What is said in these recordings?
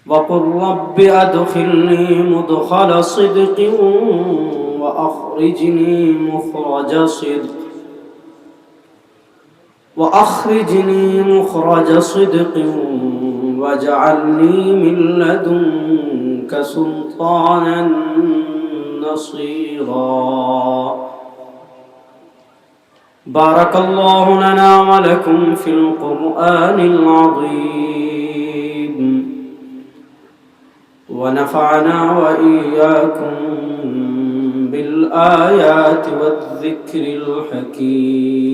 وقل رب أدخلني مدخل صدق وأخرجني مخرج صدق واجعلني من لدنك سلطانا نصيرا. بارك الله لنا ولكم في القرآن العظيم ونفعنا وإياكم بالآيات والذكر الحكيم.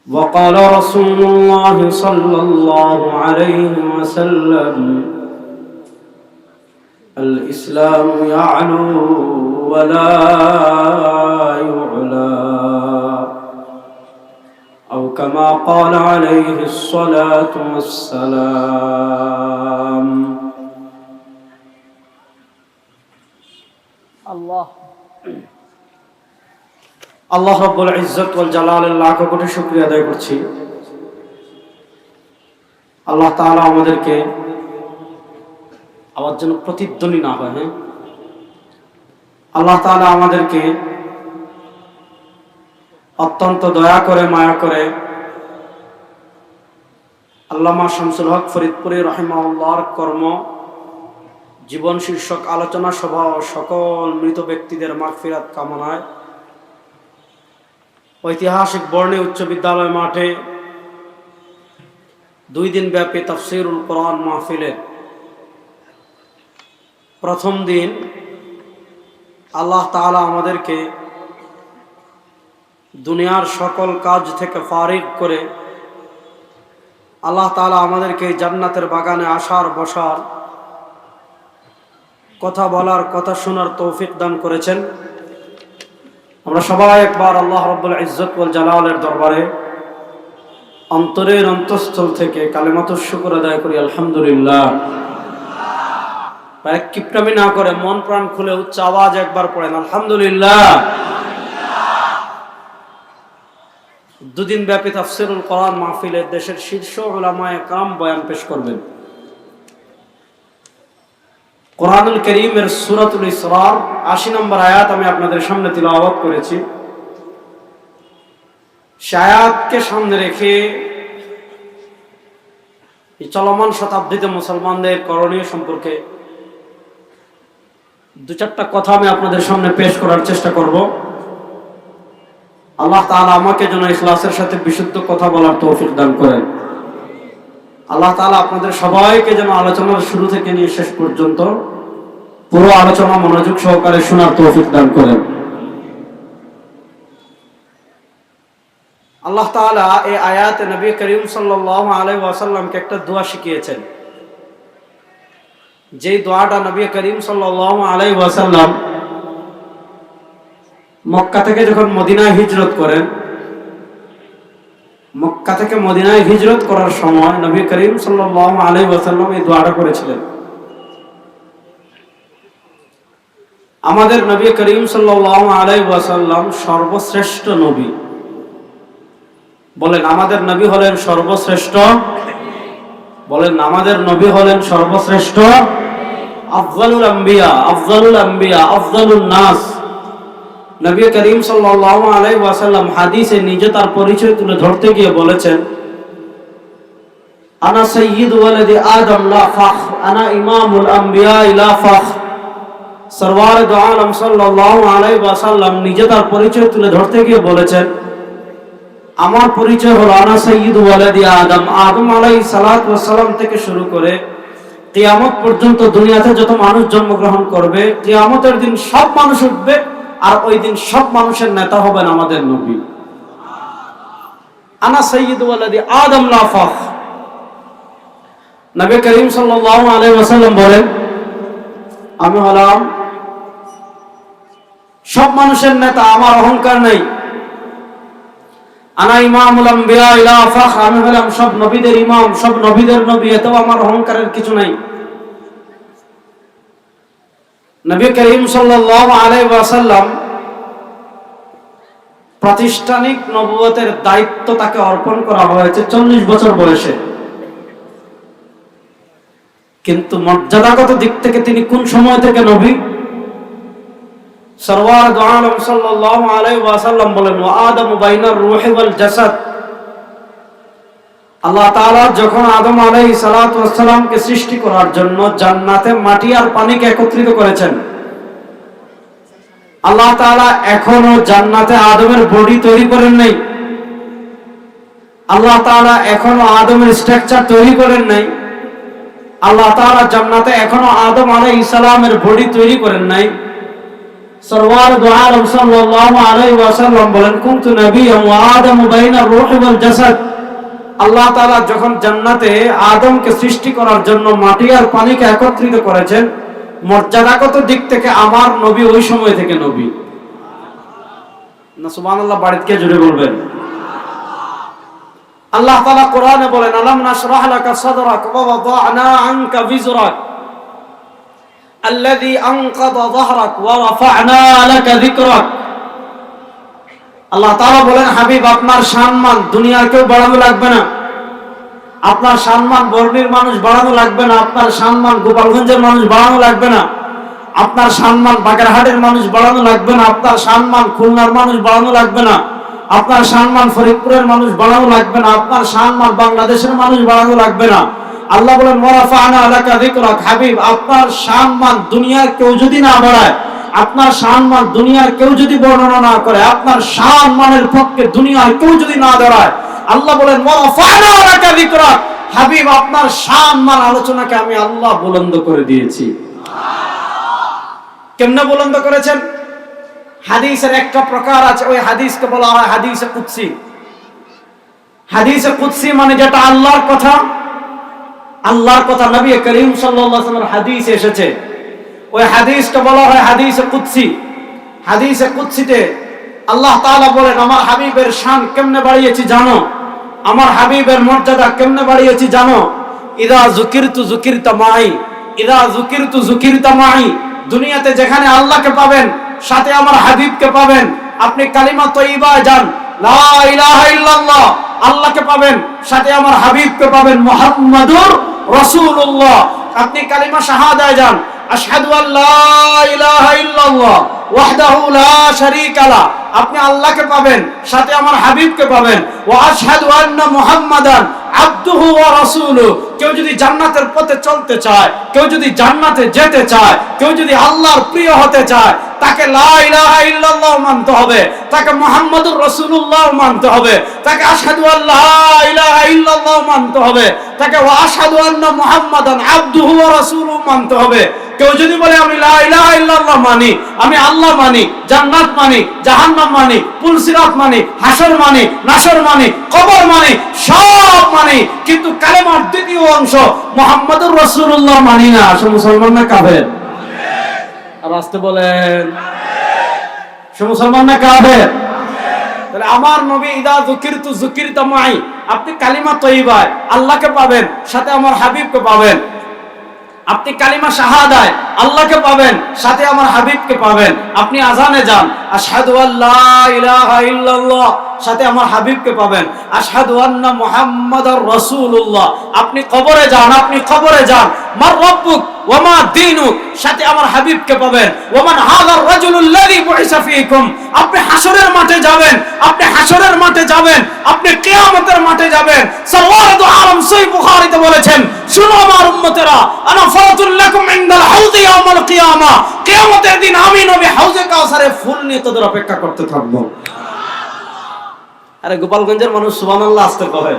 وقال رسول الله صلى الله عليه وسلم: الإسلام يعلو ولا يعلى، أو كما قال عليه الصلاة والسلام. আল্লাহ রাব্বুল ইজ্জত ওয়াল জালালের লাখ কোটি শুকরিয়া আদায় করছি। আল্লাহ তাআলা আমাদেরকে আওয়াজ যেন প্রতিধ্বনি না হয়, আল্লাহ তাআলা আমাদেরকে অত্যন্ত দয়া করে মায়া করে আল্লামা শামসুল হক ফরিদপুরি রাহিমাহুল্লাহর কর্ম জীবন শীর্ষক আলোচনা সভা ও সকল মৃত ব্যক্তিদের মাগফিরাত কামনায় ঐতিহাসিক বর্ণী উচ্চ বিদ্যালয় মাঠে 2 দিন ব্যাপী তাফসীরুল কোরআন মাহফিলের প্রথম দিন আল্লাহ তাআলা আমাদেরকে দুনিয়ার সকল কাজ থেকে ফারিগ করে আল্লাহ তাআলা আমাদেরকে জান্নাতের বাগানে আসার বসার, কথা বলার, কথা শোনার তৌফিক দান করেছেন। আমরা সবাই একবার আল্লাহ রাব্বুল ইজ্জত ওয়াল জালালের দরবারে অন্তরের অন্তঃস্থল থেকে কালেমাতুশ শুকর আদায় করি, আলহামদুলিল্লাহ। এক কিপটামি না করে মন প্রাণ খুলে উচ্চ আওয়াজ একবার পড়েন আলহামদুলিল্লাহ। 2 দিন ব্যাপী তাফসীরুল কোরআন মাহফিলে দেশের শীর্ষ উলামায়ে কেরাম বয়ান পেশ করবেন। কোরআনুল কারীমের সূরাতুল ইসরার 80 নম্বর আয়াত আমি আপনাদের সামনে তিলাওয়াত করেছি। সে আয়াতকে সামনে রেখে এই চলমান শতাব্দীতে মুসলমানদের করণীয় সম্পর্কে 2-4টা কথা আমি আপনাদের সামনে পেশ করার চেষ্টা করব। আল্লাহ তাআলা আমাকে যেন ইখলাসের সাথে বিশুদ্ধ কথা বলার তৌফিক দান করেন। আল্লাহ তাআলা আপনাদের সবাইকে যেন আলোচনার শুরু থেকে নিয়ে শেষ পর্যন্ত পুরো আলোচনা মনোযোগ সহকারে শোনার তৌফিক দান করেন। আল্লাহ তাআলা এই আয়াতে নবী করিম সাল্লাল্লাহু আলাইহি ওয়াসাল্লামকে একটা দোয়া শিখিয়েছেন। যেই দোয়াটা নবী করিম সাল্লাল্লাহু আলাইহি ওয়াসাল্লাম মক্কা থেকে যখন মদিনায় হিজরত করেন, মক্কা থেকে মদিনায় হিজরত করার সময় নবী করিম সাল্লাল্লাহু আলাইহি ওয়াসাল্লাম এই দোয়াটা করেছিলেন। আমাদের নবী করিম সাল্লাল্লাহু আলাইহি ওয়াসাল্লাম সর্বশ্রেষ্ঠ নবী। বলেন আমাদের নবী হলেন সর্বশ্রেষ্ঠ। বলেন আমাদের নবী হলেন সর্বশ্রেষ্ঠ। আফজালুল আম্বিয়া, আফজালুল আম্বিয়া, আফজালুন নাস। নবী করিম সাল্লাল্লাহু আলাইহি ওয়াসাল্লাম হাদিসে নিজে তার পরিচয় তুলে ধরতে গিয়ে বলেছেন, আনা সাইয়্যিদু ওয়ালাদি আদম লা ফখর, আনা ইমামুল আম্বিয়া লা ফখর। সরওয়ারে দু আলম সাল্লাল্লাহু আলাইহি ওয়াসাল্লাম নিজে তার পরিচয় তুলে ধরতে গিয়ে বলেছেন, আমার পরিচয় হলো আনা সাইয়্যিদু ওয়ালাদি আদম। আদম আলাইহিস সালাতু ওয়াস সালাম থেকে শুরু করে কিয়ামত পর্যন্ত দুনিয়াতে যত মানুষ জন্মগ্রহণ করবে, কিয়ামতের দিন সব মানুষ উঠবে, আর ওই দিন সব মানুষের নেতা হবেন আমাদের নবী। আনা সাইয়্যিদু ওয়ালাদি আদম লা ফখর। নবী করিম সাল্লাল্লাহু আলাইহি ওয়াসাল্লাম বলেন, আমি হলাম সব মানুষের নেতা, আমার অহংকার নেই। আনা ইমামুল আম্বিয়া লা ফখর, আমি হলাম সব নবীদের ইমাম, সব নবীদের নবী, এতেও আমার অহংকারের কিছু নাই। নবী করিম সাল্লাল্লাহু আলাইহি ওয়াসাল্লাম প্রাতিষ্ঠানিক নবুয়তের দায়িত্ব তাকে অর্পণ করা হয়েছে 40 বছর বয়সে। কিন্তু মর্যাদাগত দিক থেকে তিনি কোন সময় থেকে নবী? সরওয়ার দু আলম সাল্লাল্লাহু আলাইহি ওয়াসাল্লাম বলেন, ওয়া আদামু বাইনার রূহি ওয়াল জাসাদ। আল্লাহ তাআলা যখন আদম আলাইহিস সালাতু ওয়াস সালামকে সৃষ্টি করার জন্য জান্নাতে মাটি আর পানিকে একত্রিত করেছেন, আল্লাহ তাআলা এখনো জান্নাতে আদমের বডি তৈরি করেন নাই। আল্লাহ তাআলা এখনো আদমের স্ট্রাকচার তৈরি করেন নাই। আল্লাহ তাআলা জান্নাতে এখনো আদম আলাইহিস সালামের বডি তৈরি করেন নাই। সরওয়ার দু আলম সাল্লাল্লাহু আলাইহি ওয়াসাল্লাম বলেন, কুনতু নাবিয়্যান ওয়া আদামু বাইনার রূহি ওয়াল জাসাদ। আল্লাহ তাআলা যখন জান্নাতে আদমকে সৃষ্টি করার জন্য মাটি আর পানিকে একত্রিত করেছেন, মর্যাদাগত দিক থেকে আমার নবী ওই সময় থেকে নবী। না সুবহানাল্লাহ, বাড়িতে জুড়ে বলবেন। আল্লাহ তাআলা কোরআনে বলেন, আলাম নাশরাহ লাকা সাদরাক ওয়া ওয়াদা'না আনকা বিজরাক আল্লাযী আনকাযা যাহরাক ওয়া রাফা'না লাকা যিকরাক। আল্লাহ তাআলা বলেন, হাবিব আপনার সম্মান দুনিয়ার কেউ বাড়ানো লাগবে না, আপনার সম্মান বর্ণির মানুষ বাড়ানো লাগবে না, আপনার সম্মান গোপালগঞ্জের মানুষ বাড়ানো লাগবে না, আপনার সম্মান বাগেরহাটের মানুষ বাড়ানো লাগবে না, আপনার সম্মান খুলনার মানুষ বাড়ানো লাগবে না, আপনার সম্মান ফরিদপুরের মানুষ বাড়ানো লাগবে না, আপনার সম্মান বাংলাদেশের মানুষ বাড়ানো লাগবে না। আল্লাহ বলেন, ওয়া রাফা'না লাকা যিকরাক। হাবিব আপনার সম্মান দুনিয়ার কেউ যদি না বাড়ায়, আপনার সম্মান দুনিয়ার কেউ যদি বর্ণনা না করে, আপনার সম্মানের পক্ষে দুনিয়ার কেউ যদি না দাঁড়ায়, আল্লাহ বলেন, ওয়া রাফা'না লাকা যিকরাক। হাবিব আপনার সম্মান আলোচনাকে আমি আল্লাহ বুলন্দ করে দিয়েছি। কেমনে বুলন্দ করেছেন? হাদিসের একটা প্রকার আছে, ওই হাদিসকে বলা হয় হাদিসে কুদসি। হাদিসে কুদসি মানে যেটা আল্লাহর কথা, আল্লাহর কথা নবী করিম সাল্লাল্লাহু আলাইহি ওয়াসাল্লামের হাদিসে এসেছে, ওই হাদিসকে বলা হয় হাদিসে কুদসি। হাদিসে কুদসিতে আল্লাহ তাআলা বলেন, আমার হাবিবের শান কেমনে বাড়িয়েছি জানো, আমার হাবিবের মর্যাদা কেমনে বাড়িয়েছি জানো। ইদা যুকিরতু যুকিরতা মাই, ইদা যুকিরতু যুকিরতা মাই। দুনিয়াতে যেখানে আল্লাহকে পাবেন, সাথে আমার হাবিবকে পাবেন। আপনি কালিমা তয়্যিবায় যান, লা ইলাহা ইল্লাল্লাহ, আল্লাহকে পাবেন, সাথে আমার হাবিবকে পাবেন, মুহাম্মাদুর রাসূলুল্লাহ। আপনি কালিমা শাহাদায় যান, আশহাদু আল্লা ইলাহা ইল্লাল্লাহ ওয়াহদাহু লা শারীকা লা, আপনি আল্লাহকে পাবেন, সাথে আমার হাবিবকে পাবেন। ওয়া আশহাদু আন্না মুহাম্মাদান আবদুহু ওয়া রাসূলুহু। কেউ যদি জান্নাতের পথে চলতে চায়, কেউ যদি জান্নাতে যেতে চায়, কেউ যদি আল্লাহর প্রিয় হতে চায়, তাকে লা ইলাহা ইল্লাল্লাহ মানতে হবে, তাকে মুহাম্মাদুর রাসূলুল্লাহ মানতে হবে, তাকে আশহাদু আল্লা ইলাহা ইল্লাল্লাহ মানতে হবে, তাকে ওয়া আশহাদু আন্না মুহাম্মাদান আবদুহু ওয়া রাসূলুহু মানতে হবে। কেউ যদি বলে আমি লা ইলাহা ইল্লাল্লাহ মানি, আমি আল্লাহ মানি, জান্নাত মানি, জাহান্নাম মানি, পুলসিরাত মানি, হাসর মানি, নাসর মানি, কবর মানি, সব মানি, কিন্তু কালেমার দ্বিতীয় অংশ মুহাম্মাদুর রাসূলুল্লাহ মানি না, সে মুসলমান না কাফের? আর আসতে বলেন, সে মুসলমান না কাফের? তাহলে আমার নবী ইদা যুকিরতু যুকিরতা মাই, আপনি কালিমা তয়্যিবায় আল্লাহকে পাবেন, সাথে আমার হাবিবকে পাবেন। আপনি কালিমা শাহাদায় আল্লাহকে পাবেন, সাথে আমার হাবিবকে পাবেন। আপনি আযানে যান, আশহাদু আল্লা ইলাহা ইল্লাল্লাহ, সাথে আমার হাবিবকে পাবেন, আশহাদু আন্না মুহাম্মাদার রাসূলুল্লাহ। আপনি কবরে যান, আপনি কবরে যান, মার রাব্বুক ওয়া মা দীনুক, সাথে আমার হাবিবকে পাবেন। ওয়া মান হাযার রাজুলুল্লাযী বুইসা ফীকুম, আপনি হাসরের মাঠে যাবেন, আপনি হাসরের মাঠে যাবেন, আপনি কিয়ামতের মাঠে যাবেন। সাল্লাল্লাহু আলাইহি সহিহ বুখারীতে বলেছেন, শুনো আমার উম্মতেরা, আনা ফারাতুল লাকুম ইনদাল হাউযি ইয়াউমাল কিয়ামা, কিয়ামতের দিন আমি নবী হাউজে কাউসারে ফুল নিয়ে তোদের অপেক্ষা করতে থাকব। আরে গোপালগঞ্জের মানুষ সুবহানাল্লাহ আসতে কহে,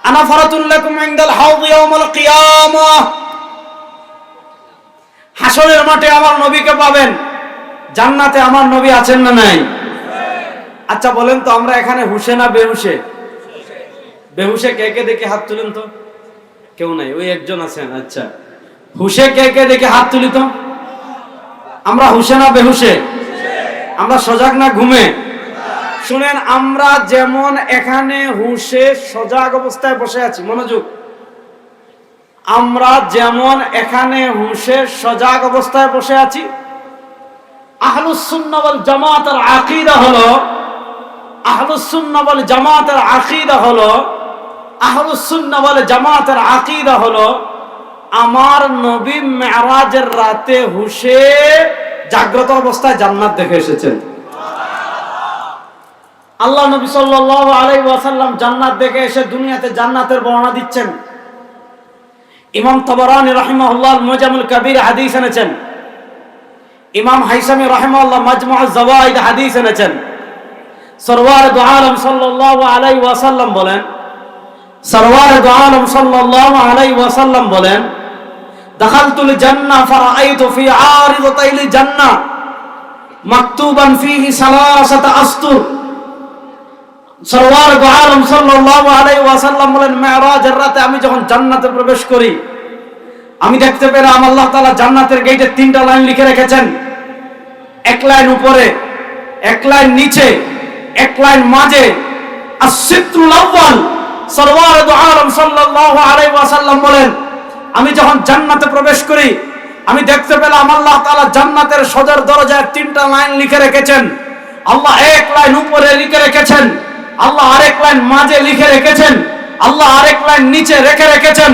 আনা ফারাতুল লাকুম ইনদাল হাউযি ইয়াউমাল কিয়ামা, হাসরের মাঠে আমার নবীকে পাবেন। জান্নাতে আমার নবী আছেন না নাই? আচ্ছা বলেন তো, আমরা এখানে হুশে না বেহুশে? বেহুশে কে কে দেখে হাত তুলেন তো? কেউ নাই, ওই একজন আছেন। আচ্ছা, হুশে কে কে দেখে হাত তুলি তো? আমরা হুশে না বেহুশে? আমরা সজাগ না ঘুমে? শুনেন, আমরা যেমন এখানে হুশে সজাগ অবস্থায় বসে আছি, মনোযোগ, আমরা যেমন এখানে হুশে সজাগ অবস্থায় বসে আছি, আহলুস সুন্নাহ ওয়াল জামাতের আকীদা হলো, আহলুস সুন্নাহ ওয়াল জামাতের আকীদা হলো, আহলুস সুন্নাহ ওয়াল জামাতের আকীদা হলো আমার নবী মেরাজের রাতে হুশে জাগ্রত অবস্থায় জান্নাত দেখে এসেছেন। আল্লাহ নবী সাল্লাল্লাহু আলাইহি ওয়াসাল্লাম জান্নাত দেখে এসে দুনিয়াতে জান্নাতের বর্ণনা দিচ্ছেন। ইমাম তাবারানী রাহিমাহুল্লাহ মুজামুল কবির হাদিস এনেছেন। ইমাম হাইসামি রাহিমাহুল্লাহ মাজমুউজ যাওয়াইদ হাদিস এনেছেন। সরওয়ার দু আলম সাল্লাল্লাহু আলাইহি ওয়াসাল্লাম বলেন, সরওয়ার দু আলম সাল্লাল্লাহু আলাইহি ওয়াসাল্লাম বলেন, দাখালতুল জান্নাহ ফারাআইতু ফি আরিদাতাইল জান্নাহ মাকতুবান ফীহি সালাসাতা আসতুর। সরওয়ার দু আলম সাল্লাল্লাহু আলাইহি ওয়াসাল্লাম বলেন, মেরাজের রাতে আমি যখন জান্নাতে প্রবেশ করি, আমি দেখতে পেলাম আল্লাহ তাআলা জান্নাতের গেটে 3টা লাইন লিখে রেখেছেন। এক লাইন উপরে, এক লাইন নিচে, এক লাইন মাঝে। আস-সিত্রুল আউয়াল। সরওয়ার দু আলম সাল্লাল্লাহু আলাইহি ওয়াসাল্লাম বলেন, আমি যখন জান্নাতে প্রবেশ করি, আমি দেখতে পেলাম আল্লাহ তাআলা জান্নাতের সদর দরজায় 3টা লাইন লিখে রেখেছেন। আল্লাহ এক লাইন উপরে লিখে রেখেছেন, আল্লাহ আরেক লাইন মাঝে লিখে রেখেছেন, আল্লাহ আরেক লাইন নিচে রেখে রেখেছেন।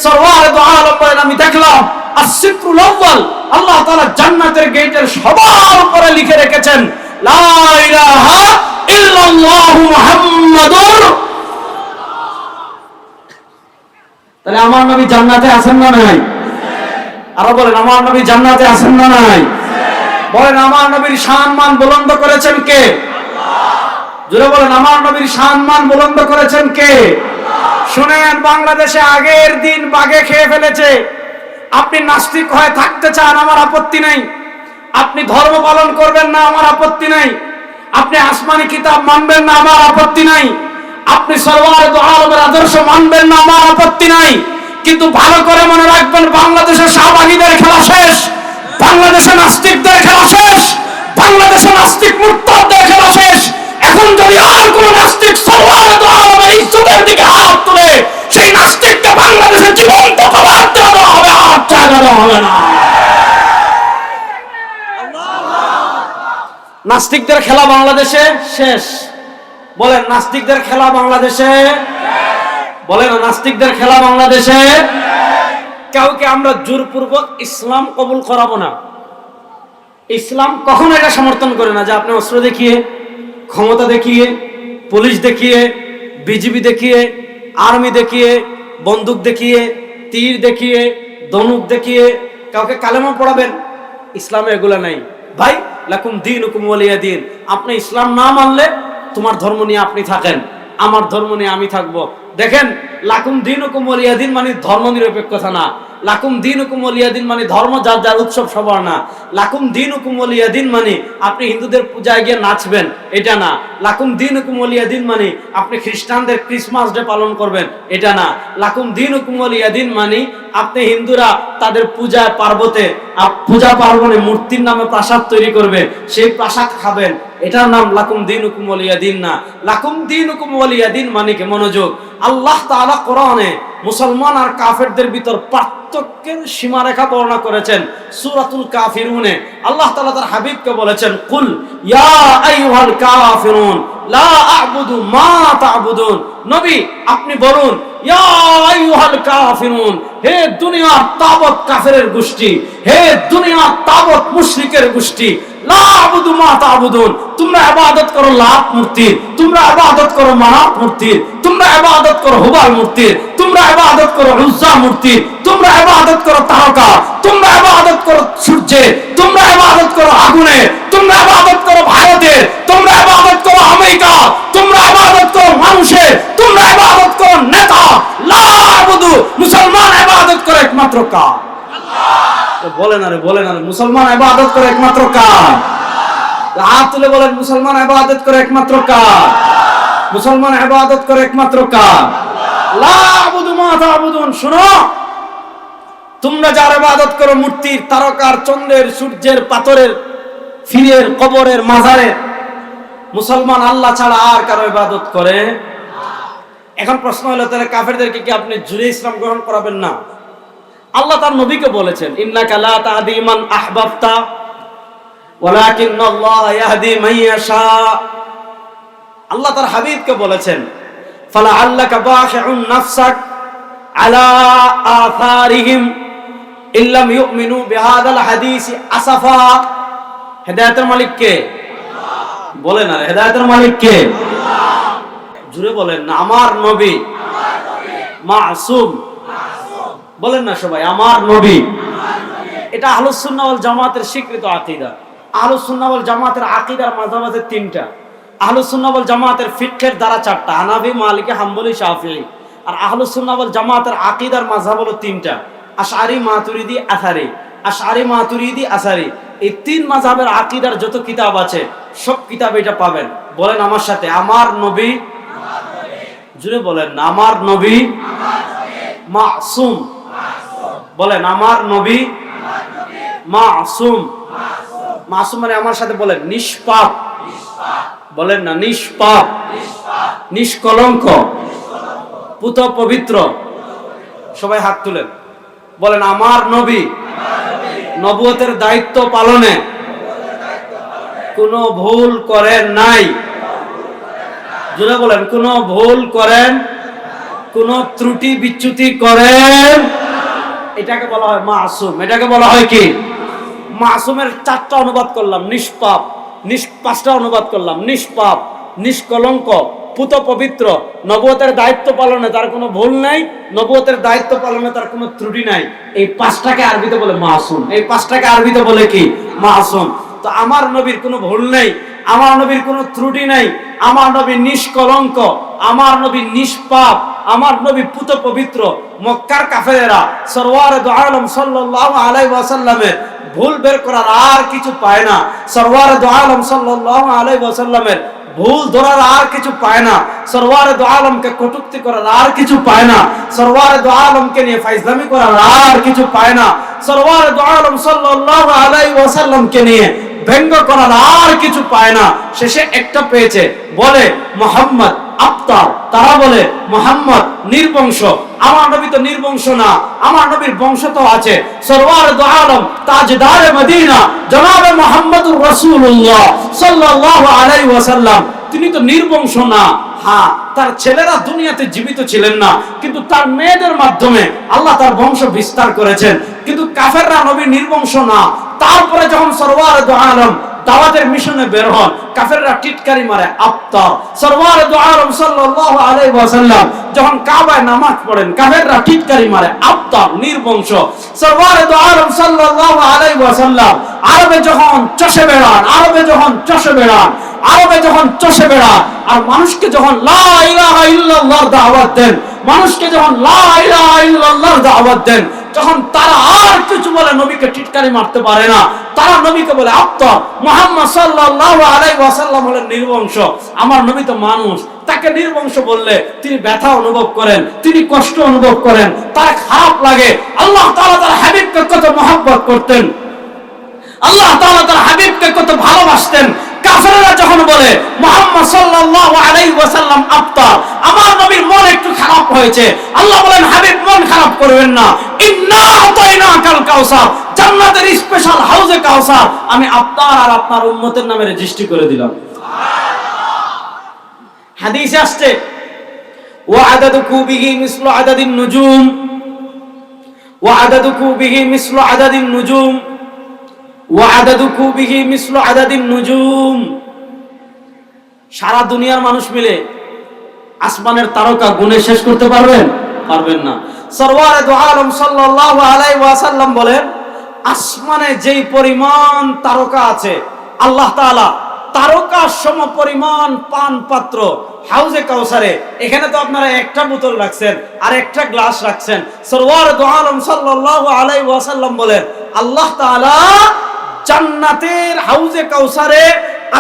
সরওয়ার দু আলম বলেন, আমি দেখলাম আস-সিত্রুল আউয়াল, আল্লাহ তাআলা জান্নাতের গেটের সবার উপরে লিখে রেখেছেন লা ইলাহা ইল্লাল্লাহু মুহাম্মাদুর। তাহলে আমার নবী জান্নাতে আছেন না নাই? আরো বলেন, আমার নবী জান্নাতে আছেন না নাই? বলেন, আমার নবীর সম্মান বুলন্দ করেছেন কে? জোরে বলেন, আমার নবীর সম্মান বুলন্দ করেছেন কে? শুনেন, বাংলাদেশে আগের দিন বাগে খেয়ে ফেলেছে। আপনি নাস্তিক হয়ে থাকতে চান, আমার আপত্তি নাই। আপনি ধর্ম পালন করবেন না, আমার আপত্তি নাই। আপনি আসমানি কিতাব মানবেন না, আমার আপত্তি নাই। আপনি সরওয়ার দু আলমের আদর্শ মানবেন না, আমার আপত্তি নাই। কিন্তু ভালো করে মনে রাখবেন, বাংলাদেশের শাহবাগীদের খেলা শেষ, বাংলাদেশে নাস্তিকদের খেলা শেষ, বাংলাদেশে নাস্তিক মুরতাদদের খেলা শেষ। এখন যদি আর কোন নাস্তিক সরওয়ার দু আলমের ইজ্জতের দিকে হাত তুলে, সেই নাস্তিককে বাংলাদেশের জীবন্ত কবর দেওয়া হবে, আর জায়গা দেওয়া হবে না। নাস্তিকদের খেলা বাংলাদেশে শেষ। বলেন, নাস্তিকদের খেলা বাংলাদেশে, বলেন নাস্তিকদের খেলা বাংলাদেশে। কাউকে আমরা জোরপূর্বক ইসলাম কবুল করাবো না। ইসলাম কখনো এটা সমর্থন করে না যে আপনি অস্ত্র দেখিয়ে, ক্ষমতা দেখিয়ে, পুলিশ দেখিয়ে, বিজিবি দেখিয়ে, আর্মি দেখিয়ে, বন্দুক দেখিয়ে, তীর দেখিয়ে, ধনুক দেখিয়ে কাউকে কালেমা পড়াবেন। ইসলামে এগুলা নাই ভাই। লাকুম দীনুকুম ওয়ালিয়া দীন। আপনি ইসলাম না মানলে তোমার ধর্ম নিয়ে আপনি থাকেন, আমার ধর্ম নিয়ে আমি থাকবো। দেখেন, লাকুম দীনুকুম ওয়ালিয়া দীন মানে ধর্ম নিরপেক্ষতা না। লাকুম দীনুকুম ওয়ালিয়া দীন মানে ধর্ম যার যার উৎসব সবার না। লাকুম দীনুকুম ওয়ালিয়া দীন মানে আপনি হিন্দুদের পূজায় গিয়ে নাচবেন, এটা না। লাকুম দীনুকুম ওয়ালিয়া দীন মানে আপনি খ্রিস্টানদের ক্রিসমাস ডে পালন করবেন, এটা না। লাকুম দীনুকুম ওয়ালিয়া দীন মানে আপনি হিন্দুরা তাদের পূজায় পার্বতে, পূজা পার্বণে মূর্তির নামে প্রাসাদ তৈরি করবে, সেই প্রাসাদ খাবেন, এটার নাম লাকুম দীনুকুম ওয়ালিয়া দীন না। লাকুম দীনুকুম ওয়ালিয়া দীন মানে কি? মনোযোগ। আল্লাহ তাআলা কোরআনে মুসলমান আর কাফেরদের ভিতর পার্থক্যের সীমারেখা বর্ণনা করেছেন। সূরাতুল কাফিরুনে আল্লাহ তাআলা তার হাবিবকে বলেছেন, কুল ইয়া আইয়ুহাল কাফিরুন লা আ'বুদু মা তা'বুদুন। নবী আপনি বলুন, ইয়া আইয়ুহাল কাফিরুন, হে দুনিয়ার তাবত কাফেরের গোষ্ঠী, হে দুনিয়ার তাবত মুশরিকের গোষ্ঠী, লা আ'বুদু মা তা'বুদুন। তোমরা ইবাদত করো লাত মূর্তির, তোমরা ইবাদত করো মানাত মূর্তির, তোমরা ইবাদত করো হুবাল মূর্তির, তোমরা ইবাদত করো উজ্জা মূর্তির, তোমরা ইবাদত করো তারকা, তোমরা ইবাদত করো সূর্যের, তোমরা ইবাদত করো আগুনে, তোমরা ইবাদত করো ভারতের, তোমরা ইবাদত করো আমেরিকা, তোমরা ইবাদত করো মানুষের, তোমরা ইবাদত করো নেতা। লা আ'বুদু, মুসলমান ইবাদত করে একমাত্র কার? আল্লাহ। বলেন আরে, বলেন আরে, মুসলমান ইবাদত করে একমাত্র কার? হাত তুলে বলেন, মুসলমান ইবাদত করে একমাত্র কার? মুসলমান ইবাদত করে একমাত্র কার? লা আ'বুদু মা তা'বুদুন। শুনো, তোমরা যার ইবাদত করো মূর্তির, তারকার, চন্দ্রের, সূর্যের, পাথরের, ফিরের, কবরের, মাজারের, মুসলমান আল্লাহ ছাড়া আর কারো ইবাদত করে। এখন প্রশ্ন হলো, তাহলে কাফেরদেরকে কি আপনি জুড়ে ইসলাম গ্রহণ করাবেন না? আল্লাহ তার নবীকে বলেছেন, ইন্নাকা লা তাহদি মান আহবাবতা, ওয়ালাকিন্নাল্লাহ ইয়াহদি মান ইয়াশা। আল্লাহ তার হাবিবকে বলেছেন, ফালাআল্লাকা বাখিউন নাফসাক আলা আথারিহিম ইল্লাম ইউমিনু বিহাদাল হাদিস আসাফা। হেদায়েতের মালিক কে? বলেন আর হেদায়েতের মালিক কে? জুড়ে বলেন না, আমার নবী মাসুম। বলেন না সবাই, আমার নবী। এটা আহলুস সুন্নাহ ওয়াল জামাতের স্বীকৃত আকীদা। আহলুস সুন্নাহ ওয়াল জামাতের আকীদার মাযহাব আছে তিনটা। আহলুস সুন্নাহ ওয়াল জামাতের ফিকহের দ্বারা চারটা, হানাফি, মালিকি, হাম্বলি, শাফিঈ। আর আহলুস সুন্নাহ ওয়াল জামাতের আকীদার মাযহাব হলো তিনটা, আশআরী, মাতুরিদি, আশারী। আশআরী, মাতুরিদি, আশারী, এই তিন মাযহাবের আকীদার যত কিতাব আছে সব কিতাবে এটা পাবেন। বলেন আমার সাথে, আমার নবী। জুড়ে বলেন না, আমার নবী মাসুম। বলেন, আমার নবী মাসুম। মাসুম মানে আমার সাথে বলেন নিষ্পাপ। বলেন না, নিষ্পাপ, নিষ্কলঙ্ক, পুত পবিত্র। সবাই হাত তুলেন, বলেন আমার নবী নবুয়তের দায়িত্ব পালনে কোনো ভুল করেন নাই। জোরে বলেন, কোনো ভুল করেন, কোনো ত্রুটি বিচ্যুতি করেন। এটাকে বলা হয় মাসুম। এটাকে বলা হয় কি? মাসুমের চারটা অনুবাদ করলাম, নিষ্পাপ। পাঁচটা অনুবাদ করলাম, নিষ্পাপ, নিষ্কলঙ্ক, পুত পবিত্র, নবুয়তের দায়িত্ব পালনে তার কোনো ভুল নাই, নবুয়তের দায়িত্ব পালনে তার কোনো ত্রুটি নাই। এই পাঁচটাকে আরবিতে বলে মাসুম। এই পাঁচটাকে আরবিতে বলে কি? মাসুম। তো আমার নবীর কোনো ভুল নেই, আমার নবীর কোনো ত্রুটি নাই, আমার নবী নিষ্কলঙ্ক, আমার নবী নিষ্পাপ, আমার নবী পুত পবিত্র। মক্কার কাফেরেরা সরওয়ারে দু আলম সাল্লাল্লাহু আলাইহি ওয়াসাল্লামের ভুল বের করার আর কিছু পায় না। সরওয়ারে দু আলম সাল্লাল্লাহু আলাইহি ওয়াসাল্লামের ভুল ধরার আর কিছু পায় না। সরওয়ারে দু আলমকে কটূক্তি করার আর কিছু পায় না। সরওয়ারে দু আলমকে নিয়ে ফাইজলামি করার আর কিছু পায় না। সরওয়ারে দু আলম সাল্লাল্লাহু আলাইহি ওয়াসাল্লামকে নিয়ে ব্যঙ্গ করার আর কিছু পায় না। শেষে একটা পেয়েছে, বলে মুহাম্মদ আফতার। তারা বলে মুহাম্মদ নির্বংশ। আমার নবী তো নির্বংশ না, আমার নবীর বংশ তো আছে। সরওয়ার দু আলম তাজদারে মদিনা জনাবে মুহাম্মদুর রাসূলুল্লাহ সাল্লাল্লাহু আলাইহি ওয়াসাল্লাম, তিনি তো নির্বংশ না। হ্যাঁ, তার ছেলেরা দুনিয়াতে জীবিত ছিলেন না, কিন্তু তার মেয়েদের মাধ্যমে আল্লাহ তার বংশ বিস্তার করেছেন। কিন্তু কাফেররা নবী নির্বংশ না। তারপরে যখন সরওয়ার দু আলম দাওয়াতের মিশনে বের হন, কাফেররা টিটকারি মারে আফতার। সরওয়ার দু আলম সাল্লাল্লাহু আলাইহি ওয়াসাল্লাম যখন কাবায় নামাজ পড়েন, কাফেররা টিটকারি মারে আফতার, নির্বংশ। সরওয়ার দু আলম সাল্লাল্লাহু আলাইহি ওয়াসাল্লাম আরবে যখন চষে বেড়ান, আরবে যখন চষে বেড়ান, আরবে যখন চষে বেড়ান, আর মানুষকে যখন লা ইলাহা ইল্লাল্লাহর দাওয়াত দেন, মানুষকে যখন লা ইলাহা ইল্লাল্লাহর দাওয়াত দেন, যখন তারা আর কিছু বলে নবীকে টিটকারি মারতে পারে না। তারা নবীকে বলে আফতার। মুহাম্মদ সাল্লাল্লাহু আলাইহি ওয়াসাল্লাম হলেন নির্বংশ। আমার নবী তো মানুষ, তাকে নির্বংশ বললে তিনি ব্যথা অনুভব করেন, তিনি কষ্ট অনুভব করেন, তার খারাপ লাগে। আল্লাহ তাআলা তার হাবিবকে কত মহব্বত করতেন, আল্লাহ তাআলা তার হাবিবকে কত ভালোবাসতেন। কাফেররা যখন বলে মুহাম্মদ সাল্লাল্লাহু আলাইহি ওয়াসাল্লাম আফতার, আমার নবীর মন একটু খারাপ হয়েছে, আল্লাহ বলেন হাবিব মন খারাপ করবেন না, ইন্না আতাইনাকাল কাউসার, জান্নাতের স্পেশাল হাউজে কাউসার আমি আফতার আর আপনার উম্মতের নামে রেজিস্ট্রি করে দিলাম। হাদিসে আসছে ওয়া আদাদু কুবিহি মিসলু আদাদিন নুজুম, ওয়া আদাদু কুবিহি মিসলু আদাদিন নুজুম, ওয়া আদাদু কুবিহি মিসলু আদাদিন নুজুম। সারা দুনিয়ার মানুষ মিলে আসমানের তারকা গুণে শেষ করতে পারবেন? পারবেন না। সরওয়ারে দু আলম সাল্লাল্লাহু আলাইহি ওয়াসাল্লাম বলেন, আসমানে যেই পরিমাণ তারকা আছে, আল্লাহ তাআলা তারকার সম পরিমাণ পান পাত্র হাউজে কাউসারে, এখানে তো আপনারা একটা বোতল রাখছেন আর একটা গ্লাস রাখছেন। সরওয়ারে দু আলম সাল্লাল্লাহু আলাইহি ওয়াসাল্লাম বলেন, আল্লাহ তাআলা জান্নাতের হাউজে কাউসারে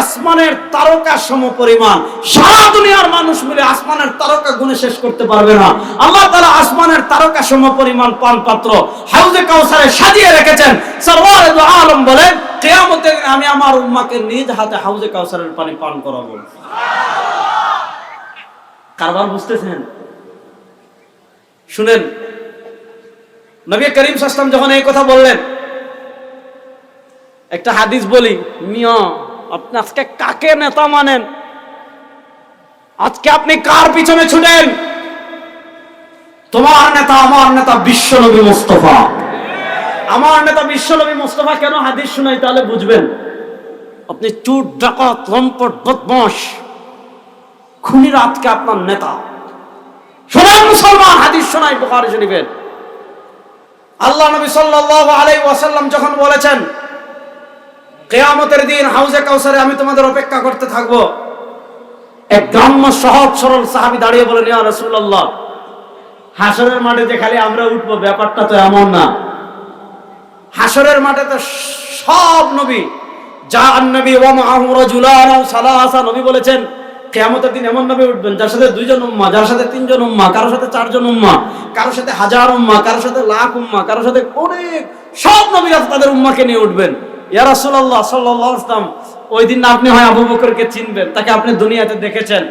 আসমানের তারকা সম পরিমাণ, সারা দুনিয়ার মানুষ মিলে আসমানের তারকা গুণে শেষ করতে পারবে না। আল্লাহ তাআলা আসমানের তারকা সম পরিমাণ পান পাত্র হাউজে কাউসারে সাজিয়ে রেখেছেন। সরওয়ারে দু আলম বলেন, কিয়ামতে আমি আমার উম্মাহকে নিজ হাতে হাউজে কাউসারের পানি পান করাবো। কারবার বুঝতেছেন? শুনেন, নবী করিম সাল্লাল্লাহু আলাইহি ওয়াসাল্লাম যখন এই কথা বললেন, একটা হাদিস বলি, মিয়া আপনি আজকে কাকে নেতা মানেন? আজকে আপনি কার পিছনে ছুটেন? তোমার নেতা আমার নেতা বিশ্বনবী মুস্তাফা। আমার নেতা বিশ্বনবী মুস্তাফা কেন হাদিস শোনাই তাহলে বুঝবেন। আপনি চোর ডাকাত লম্পট বদমাশ খুনিরা আজকে আপনার নেতা। শোনেন মুসলমান, হাদিস শোনাই বুখারী শরীফের। আল্লাহ নবী সাল্লাল্লাহু আলাইহি ওয়াসাল্লাম যখন বলেছেন কিয়ামতের দিন হাউজে কাউসারে আমি তোমাদের অপেক্ষা করতে থাকবো, এক গ্রাম্য সহজ সরল সাহাবী দাঁড়িয়ে বলেন, ইয়া রাসূলুল্লাহ, হাসরের মাঠে যে খালি আমরা উঠবো ব্যাপারটা তো এমন না। হাসরের মাঠে তো সব নবী জাআন নবী ওয়া মাআহু রাজুলান আও সালাসা, নবী বলেছেন কিয়ামতের দিন এমন নবী উঠবেন যার সাথে 2 জন উম্মাহ, যার সাথে 3 জন উম্মাহ, কারোর সাথে 4 জন উম্মাহ, কারোর সাথে 1000 উম্মাহ, কারোর সাথে লাখ উম্মাহ, কারোর সাথে অনেক, সব নবীরা তাদের উম্মাহকে নিয়ে উঠবেন। ইয়া রাসূলুল্লাহ সাল্লাল্লাহু আলাইহি ওয়াসাল্লাম, ওই দিন আপনি হয় আবু বকরকে চিনবেন, তাকে আপনি দুনিয়াতে দেখেছেন।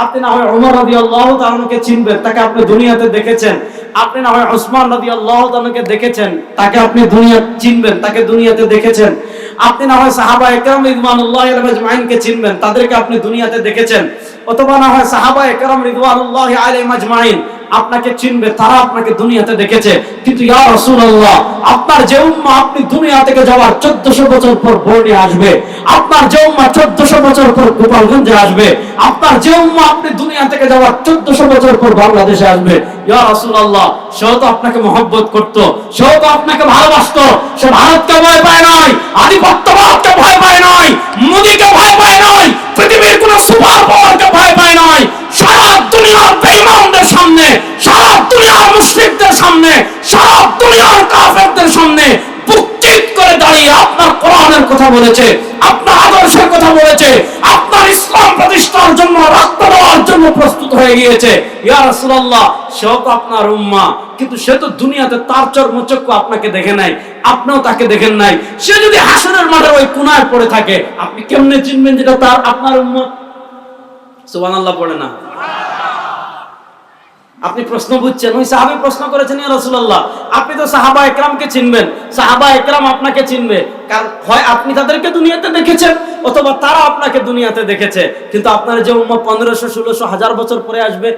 আপনি না হয় ওমর রাদিয়াল্লাহু তাআলাকে চিনবেন, তাকে আপনি দুনিয়াতে দেখেছেন। আপনি না হয় উসমান রাদিয়াল্লাহু তাআলাকে দেখেছেন, তাকে আপনি দুনিয়া চিনবেন, তাকে দুনিয়াতে দেখেছেন। আপনি না হয় সাহাবায়ে কেরাম রিদওয়ানুল্লাহি আলাইহিম আজমাইনকে চিনবেন, তাদেরকে আপনি দুনিয়াতে দেখেছেন। অথবা না হয় সাহাবায়ে কেরাম রিদওয়ানুল্লাহি আলাইহিম আজমাইন আপনাকে চিনবে, তারা আপনাকে দুনিয়াতে দেখেছে। কিন্তু ইয়া রাসূলুল্লাহ, আপনার যে উম্মাহ আপনি দুনিয়া থেকে যাওয়ার 1400 বছর পর বর্ণে আসবে, আপনার যে উম্মাহ 1400 বছর পর গোপালগঞ্জে আসবে, আপনার যে উম্মাহ আপনি দুনিয়া থেকে যাওয়ার 1400 বছর পর বাংলাদেশে আসবে, ইয়া রাসূলুল্লাহ, সেও তো আপনাকে মহব্বত করত, সেও তো আপনাকে ভালোবাসতো। সে ভারতকে ভয় পায় নাই, আধিপত্যবাদকে ভয় পায় নাই, মোদীকে ভয় পায় নাই, পৃথিবীর কোন সুপার পাওয়ারকে ভয় পায় নাই। সারা দুনিয়ার বেঈমানদের সামনে, সারা দুনিয়ার মুশরিকদের সামনে, সারা দুনিয়ার কাফেরদের সামনে বুক চিৎ করে দাঁড়িয়ে আপনার কোরআনের কথা বলেছে, আপনার আদর্শের কথা বলেছে, আপনার ইসলাম প্রতিষ্ঠার জন্য রক্ত দেওয়ার জন্য প্রস্তুত হয়ে গিয়েছে। ইয়া রাসূলুল্লাহ, সেও তো আপনার উম্মাহ, কিন্তু সে তো দুনিয়াতে তার চর্মচক্ষু আপনাকে দেখে নাই, আপনিও তাকে দেখেন নাই। সে যদি হাসরের মাঠে ওই কোনায় পড়ে থাকে, আপনি কেমনে চিনবেন যেটা তার আপনার উম্মত? সুবহানাল্লাহ পড়ে না? আপনি প্রশ্ন বুঝছেন? ওই সাহাবী প্রশ্ন করেছেন, ইয়া রাসূলুল্লাহ, আপনি তো সাহাবায়ে কেরামকে চিনবেন, সাহাবায়ে কেরাম আপনাকে চিনবে, কারণ হয় আপনি তাদেরকে দুনিয়াতে দেখেছেন অথবা তারা আপনাকে দুনিয়াতে দেখেছে। কিন্তু আপনার যে উম্মাহ 1500, 1600, 1000 বছর পরে আসবে,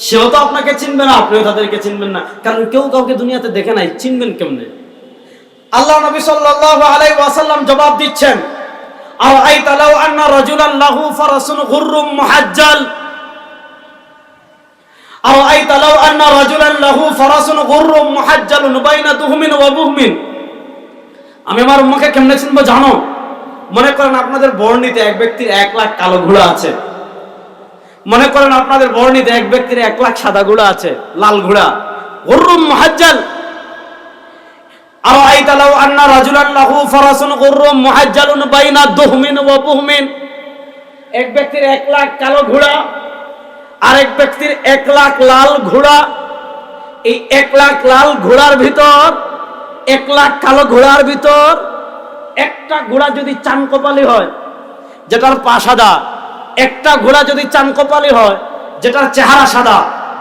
সেও তো আপনাকে চিনবে না, আপনিও তাদেরকে চিনবেন না, কারণ কেউ কাউকে দুনিয়াতে দেখে নাই, চিনবেন কেমনে? আল্লাহ নবী সাল্লাল্লাহু আলাইহি ওয়াসাল্লাম জবাব দিচ্ছেন, আরাআইতা লাউ আন্না রাজুলান লাহু ফারাসুন গুররুম মুহাজ্জাল, আরাআইতা লাউ আন্না রাজুলান লাহু ফারাসুন গুররুম মুহাজ্জালুন বাইনা দুহমিন ওয়া বুহমিন। আমি আমার উম্মাহকে কেমনে চিনবো জানো? মনে করেন আপনাদের বর্ণিতে এক ব্যক্তির 1 লাখ কালো ঘোড়া আছে, মনে করেন আপনাদের বর্ণিতে এক ব্যক্তির 1 লাখ সাদা ঘোড়া আছে, লাল ঘোড়া, গুররুম মুহাজ্জাল। আরাআইতা লাউ আন্না রাজুলান লাহু ফারাসুন গুররুম মুহাজ্জালুন বাইনা দুহমিন ওয়া বুহমিন। এক ব্যক্তির 1 লাখ কালো ঘোড়া, আরেক ব্যক্তির 1 লাখ লাল ঘোড়া। এই 1 লাখ লাল ঘোড়ার ভিতর, 1 লাখ কালো ঘোড়ার ভিতর একটা ঘোড়া যদি চান কপালি হয়, যেটার পা সাদা, একটা ঘোড়া যদি চান কপালি হয়, যেটার চেহারা সাদা,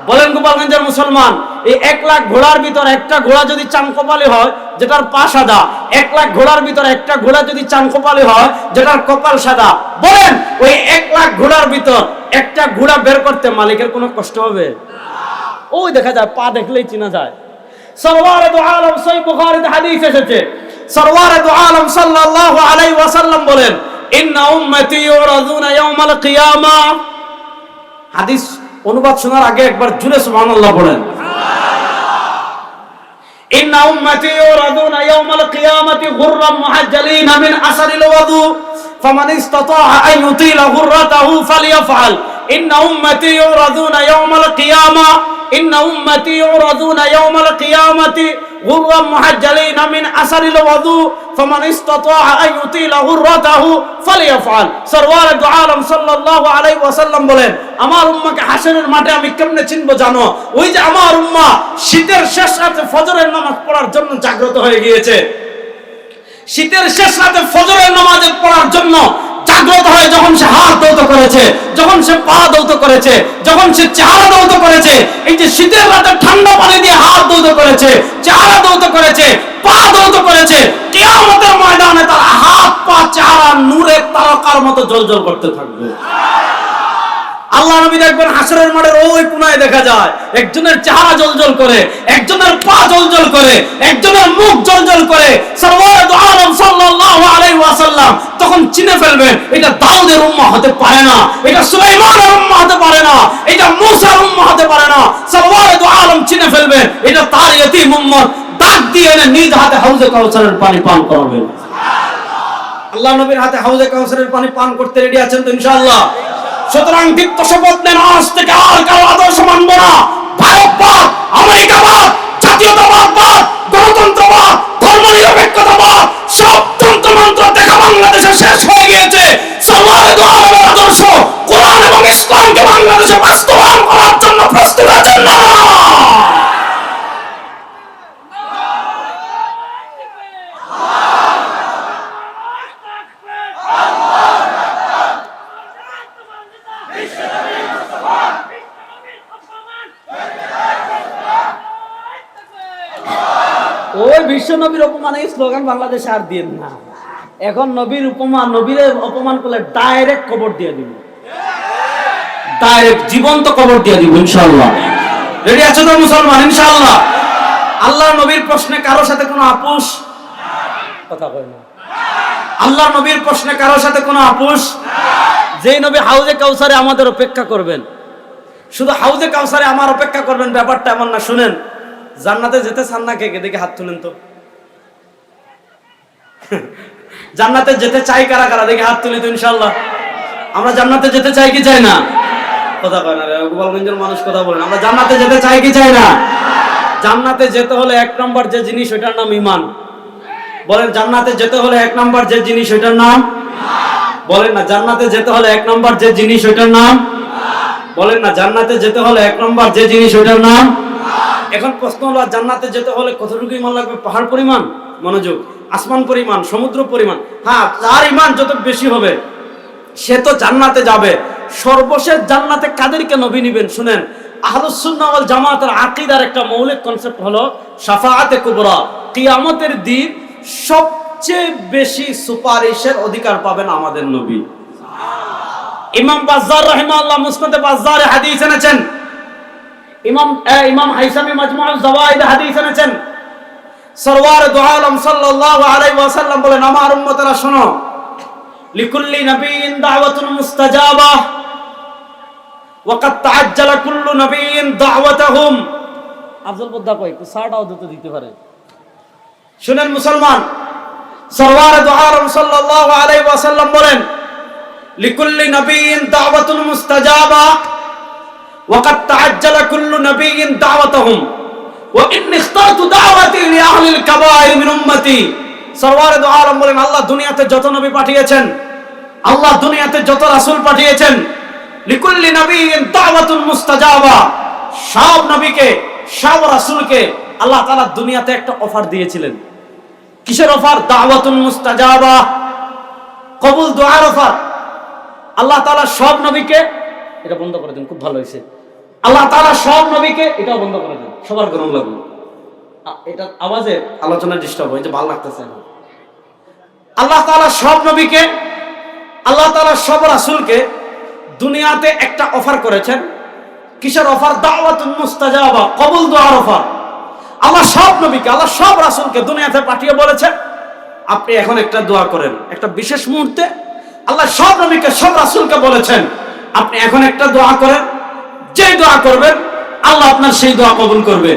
বলেন গোপালগঞ্জের মুসলমান, এই 1 লাখ ঘোড়ার ভিতর একটা ঘোড়া যদি চান কপালি হয়, যেটার পা সাদা, 1 লাখ ঘোড়ার ভিতর একটা ঘোড়া যদি চান কপালি হয়, যেটার কপাল সাদা, বলেন ওই 1 লাখ ঘোড়ার ভিতর একটা ঘোড়া বের করতে মালিকের কোনো কষ্ট হবে? ওই দেখা যায়, পা দেখলেই চিনা যায়। সরওয়ারে দু আলম, সহিহ বুখারীতে হাদিস এসেছে, সরওয়ারে দু আলম সাল্লাল্লাহু আলাইহি ওয়াসাল্লাম বলেন, ইন্না উম্মতি ইউরাদুনা ইয়াউমাল কিয়ামাহ। হাদিস অনুবাদ শোনার আগে একবার জুড়ে সুবহানাল্লাহ বলেন। ইন্না উম্মতি ইউরাদুনা ইয়াউমাল কিয়ামাতি গুররাম মুহাজ্জালিনা মিন আসারিল ওয়াদু ফামান ইসতাতাআ আন ইউতিলা গুররাতাহু ফালিয়াফআল। ইন্না উম্মতি ইউরাদুনা ইয়াউমাল কিয়ামাহ, ইন্না উম্মতি ইউরাদুনা ইয়াউমাল কিয়ামাতি গুররাম মুহাজ্জালিনা মিন আসারিল ওয়াদু ফামান ইসতাতাআ আন ইউতিলা গুররাতাহু ফালিয়াফআল। সরওয়ারে দু আলম সাল্লাল্লাহু আলাইহি ওয়াসাল্লাম বলেন, আমার উম্মাহকে হাসরের মাঠে আমি কেমনে চিনবো জানো? ওই যে আমার উম্মাহ শীতের শেষ রাতে ফজরের নামাজ পড়ার জন্য জাগ্রত হয়ে গিয়েছে, শীতের শেষ রাতে ফজরের নামাজ পড়ার জন্য জাগ্রত হয়ে যখন সে হাত দৌত করেছে, যখন সে পা দৌত করেছে, যখন সে চেহারা দৌত করেছে, এই যে শীতের রাতে ঠান্ডা পানি দিয়ে হাত দৌত করেছে, চেহারা দৌত করেছে, পা দৌত করেছে, কিয়ামতের ময়দানে তার হাত চেহারা নূরের তারকার মতো জ্বলজ্বল করতে থাকবে। আল্লাহ নবী দেখবেন হাসরের মাঠের ওই কোনায় দেখা যায় একজনের চেহারা জ্বলজ্বল করে, একজনের পা জ্বলজ্বল করে, একজনের মুখ জ্বলজ্বল করে। সরওয়ারে দু আলম সাল্লাল্লাহু আলাইহি ওয়াসাল্লাম তখন চিনে ফেলবেন এটা দাউদের উম্মাহ হতে পারে না, এটা সুলাইমানের উম্মাহ হতে পারে না, এটা মূসার উম্মাহ হতে পারে না। সরওয়ারে দু আলম চিনে ফেলবেন এটা তার ইতিম উম্মত। ডাক দিয়ে এনে নিজ হাতে হাউজে কাউসারের পানি পান করাবেন। আল্লাহ নবীর হাতে হাউজে কাউসারের পানি পান করতে রেডি আছেন তো ইনশাআল্লাহ? সুতরাং দীপ্ত শপথ নেন, আজ থেকে আর কারো আদর্শ মানব না। ভারতবাদ, আমেরিকাবাদ, জাতীয়তাবাদ, গণতন্ত্রবাদ, ধর্মনিরপেক্ষতাবাদ সব তন্ত্রমন্ত্র দেখা বাংলাদেশে শেষ হয়ে গিয়েছে। সরওয়ারে দু আলমের আদর্শ কোরআন এবং ইসলামকে বাংলাদেশে বাস্তবায়ন করার জন্য প্রস্তুত আছেন না? ওই বিশ্ব নবীর অপমানে স্লোগান বাংলাদেশে আর দিন না। এখন নবীর উপমা, নবীর অপমান করলে ডাইরেক্ট কবর দিয়ে দিব, ডাইরেক্ট জীবন্ত কবর দিয়ে দিব ইনশাআল্লাহ। রেডি আছো তো মুসলমান ইনশাআল্লাহ? আল্লাহ নবীর প্রশ্নে কারোর সাথে কোনো আপোষ কথা কয় না। আল্লাহ নবীর প্রশ্নে কারোর সাথে কোনো আপোষ। যেই নবী হাউজে কাউসারে আমাদের অপেক্ষা করবেন, শুধু হাউজে কাউসারে আমার অপেক্ষা করবেন ব্যাপারটা এমন না। শুনেন, জান্নাতে যেতে চান না কে কে? দেখে হাত তুলেন তো। জান্নাতে যেতে চাই কারা কারা? দেখে হাত তুলি তো ইনশাআল্লাহ। আমরা জান্নাতে যেতে চাই কি চাই না? কথা কয় না রে, গোপালগঞ্জের মানুষ কথা বলেন। আমরা জান্নাতে যেতে চাই কি চাই না? জান্নাতে যেতে হলে এক নম্বর যে জিনিস ওইটার নাম ঈমান। বলেন, জান্নাতে যেতে হলে এক নম্বর যে জিনিস ওইটার নাম? বলেন না, জান্নাতে যেতে হলে এক নম্বর যে জিনিস ওইটার নাম? বলেন না, জান্নাতে যেতে হলে এক নম্বর যে জিনিস ওইটার নাম? এখন প্রশ্ন হলো, জান্নাতে যেতে হলে কতটুকু ঈমান লাগবে? পাহাড় পরিমাণ? মনোযোগ। আসমান পরিমাণ? সমুদ্র পরিমাণ? হ্যাঁ, যার ঈমান যত বেশি হবে সে তো জান্নাতে যাবে। সর্বশেষ জান্নাতে কাদেরকে নবী নিবেন? শুনেন, আহলুস সুন্নাহ ওয়াল জামাতের আকীদার একটা মৌলিক কনসেপ্ট হলো শাফাআতে কুবরা। কিয়ামতের দিন সবচেয়ে বেশি সুপারিশের অধিকার পাবেন আমাদের নবী। ইমাম বাজ্জার রাহিমাহুল্লাহ মুসনাদে বাজ্জারে হাদিস এনেছেন। ইমাম হাইসামি মাজমুউল যাওয়াইদ হাদিস এনেছেন। সরওয়ারে দু আলম সাল্লাল্লাহু আলাইহি ওয়াসাল্লাম বলেন, আমার উম্মতেরা শোনো, লিকুল্লি নবিয়্যিন দাওয়াতুন মুস্তাজাবা ওয়া কাদ তাআজ্জালা কুল্লু নবিয়্যিন দাওয়াতাহুম। আফজল বদ্দা কই একটু সাড়াও দিতে পারে। শুনেন মুসলমান, সরওয়ারে দু আলম সাল্লাল্লাহু আলাইহি ওয়াসাল্লাম বলেন, লিকুল্লি নবিয়্যিন দাওয়াতুন মুস্তাজাবা ওয়া কাদ তাআজ্জালা কুল্লু নবিয়্যিন দাওয়াতাহুম ওয়া ইন্নী ইখতারতু দাওয়াতি লিআহলিল কাবায়ির মিন উম্মতি। সরওয়ারে দু আলম বলেন, আল্লাহ দুনিয়াতে যত নবী পাঠিয়েছেন, আল্লাহ দুনিয়াতে যত রাসূল পাঠিয়েছেন, লিকুল্লি নবিয়্যিন দাওয়াতুন মুস্তাজাবা, সব নবীকে, সব রাসূলকে আল্লাহ তাআলা দুনিয়াতে একটা অফার দিয়েছিলেন। কিসের অফার? দাওয়াতুন মুস্তাজাবা, কবুল দুআর অফার। আল্লাহ তাআলা সব নবীকে, এটা বন্ধ করে দেন, খুব ভালো হয়েছে। আল্লাহ তাআলা সব নবীকে, এটাও বন্ধ করে দেন, সবার গরম লাগবে, এটা আওয়াজে আলোচনা ডিস্টার্ব হয়, যে ভালো লাগতেছে না। আল্লাহ তাআলা সব নবীকে, আল্লাহ তাআলা সব রাসূলকে দুনিয়াতে একটা অফার করেছেন। কিসের অফার? দাওয়াতুন মুস্তাজাবা, কবুল দুআর অফার। আল্লাহ সব নবীকে, আল্লাহ সব রাসূলকে দুনিয়াতে পাঠিয়ে বলেছেন, আপনি এখন একটা দোয়া করেন। একটা বিশেষ মুহূর্তে আল্লাহ সব নবীকে, সব রাসূলকে বলেছেন, আপনি এখন একটা দোয়া করেন। যে দোয়া করবেন আল্লাহ আপনার সেই দোয়া কবুল করবে।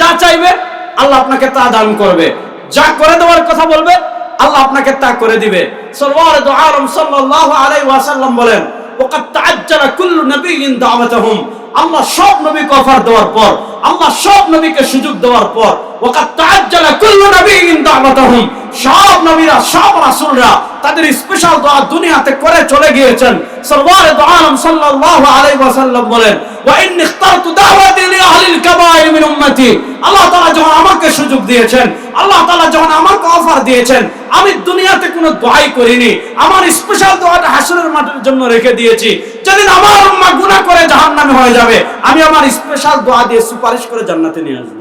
যা চাইবে আল্লাহ আপনাকে তা দান করবে। যা করে দেওয়ার কথা বলবে আল্লাহ আপনাকে তা করে দিবে। সরওয়ারে দু আলম সাল্লাল্লাহু আলাইহি ওয়াসাল্লাম বলেন, ওয়াকাদ তাআজ্জালা কুল্লু নবিয়্যিন দাওয়াতাহুম। আল্লাহ সব নবীকে অফার দেওয়ার পর, আল্লাহ সব নবীকে সুযোগ দেওয়ার পর, ওয়াকাদ তাআজ্জালা কুল্লু নবিয়্যিন দাওয়াতাহুম, সব নবীরা, সব রাসূলরা তাদের স্পেশাল দোয়া দুনিয়াতে করে চলে গিয়েছেন। সরওয়ারে দু আলম সাল্লাল্লাহু আলাইহি ওয়াসাল্লাম বলেন, ওয়া ইন্নী ইখতারতু দাওয়াতি লিআহলিল কাবায়ির মিন উম্মতি। আল্লাহ তাআলা যখন আমাকে সুযোগ দিয়েছেন, আল্লাহ তাআলা যখন আমাকে অফার দিয়েছেন, আমি দুনিয়াতে কোনো দোয়াই করিনি, আমার স্পেশাল দোয়াটা হাসরের মাঠের জন্য রেখে দিয়েছি। যেদিন আমার উম্মাহ গুনাহ করে জাহান্নামে হয়ে যাবে, আমি আমার স্পেশাল দোয়া দিয়ে সুপারিশ করে জান্নাতে নিয়ে আসব।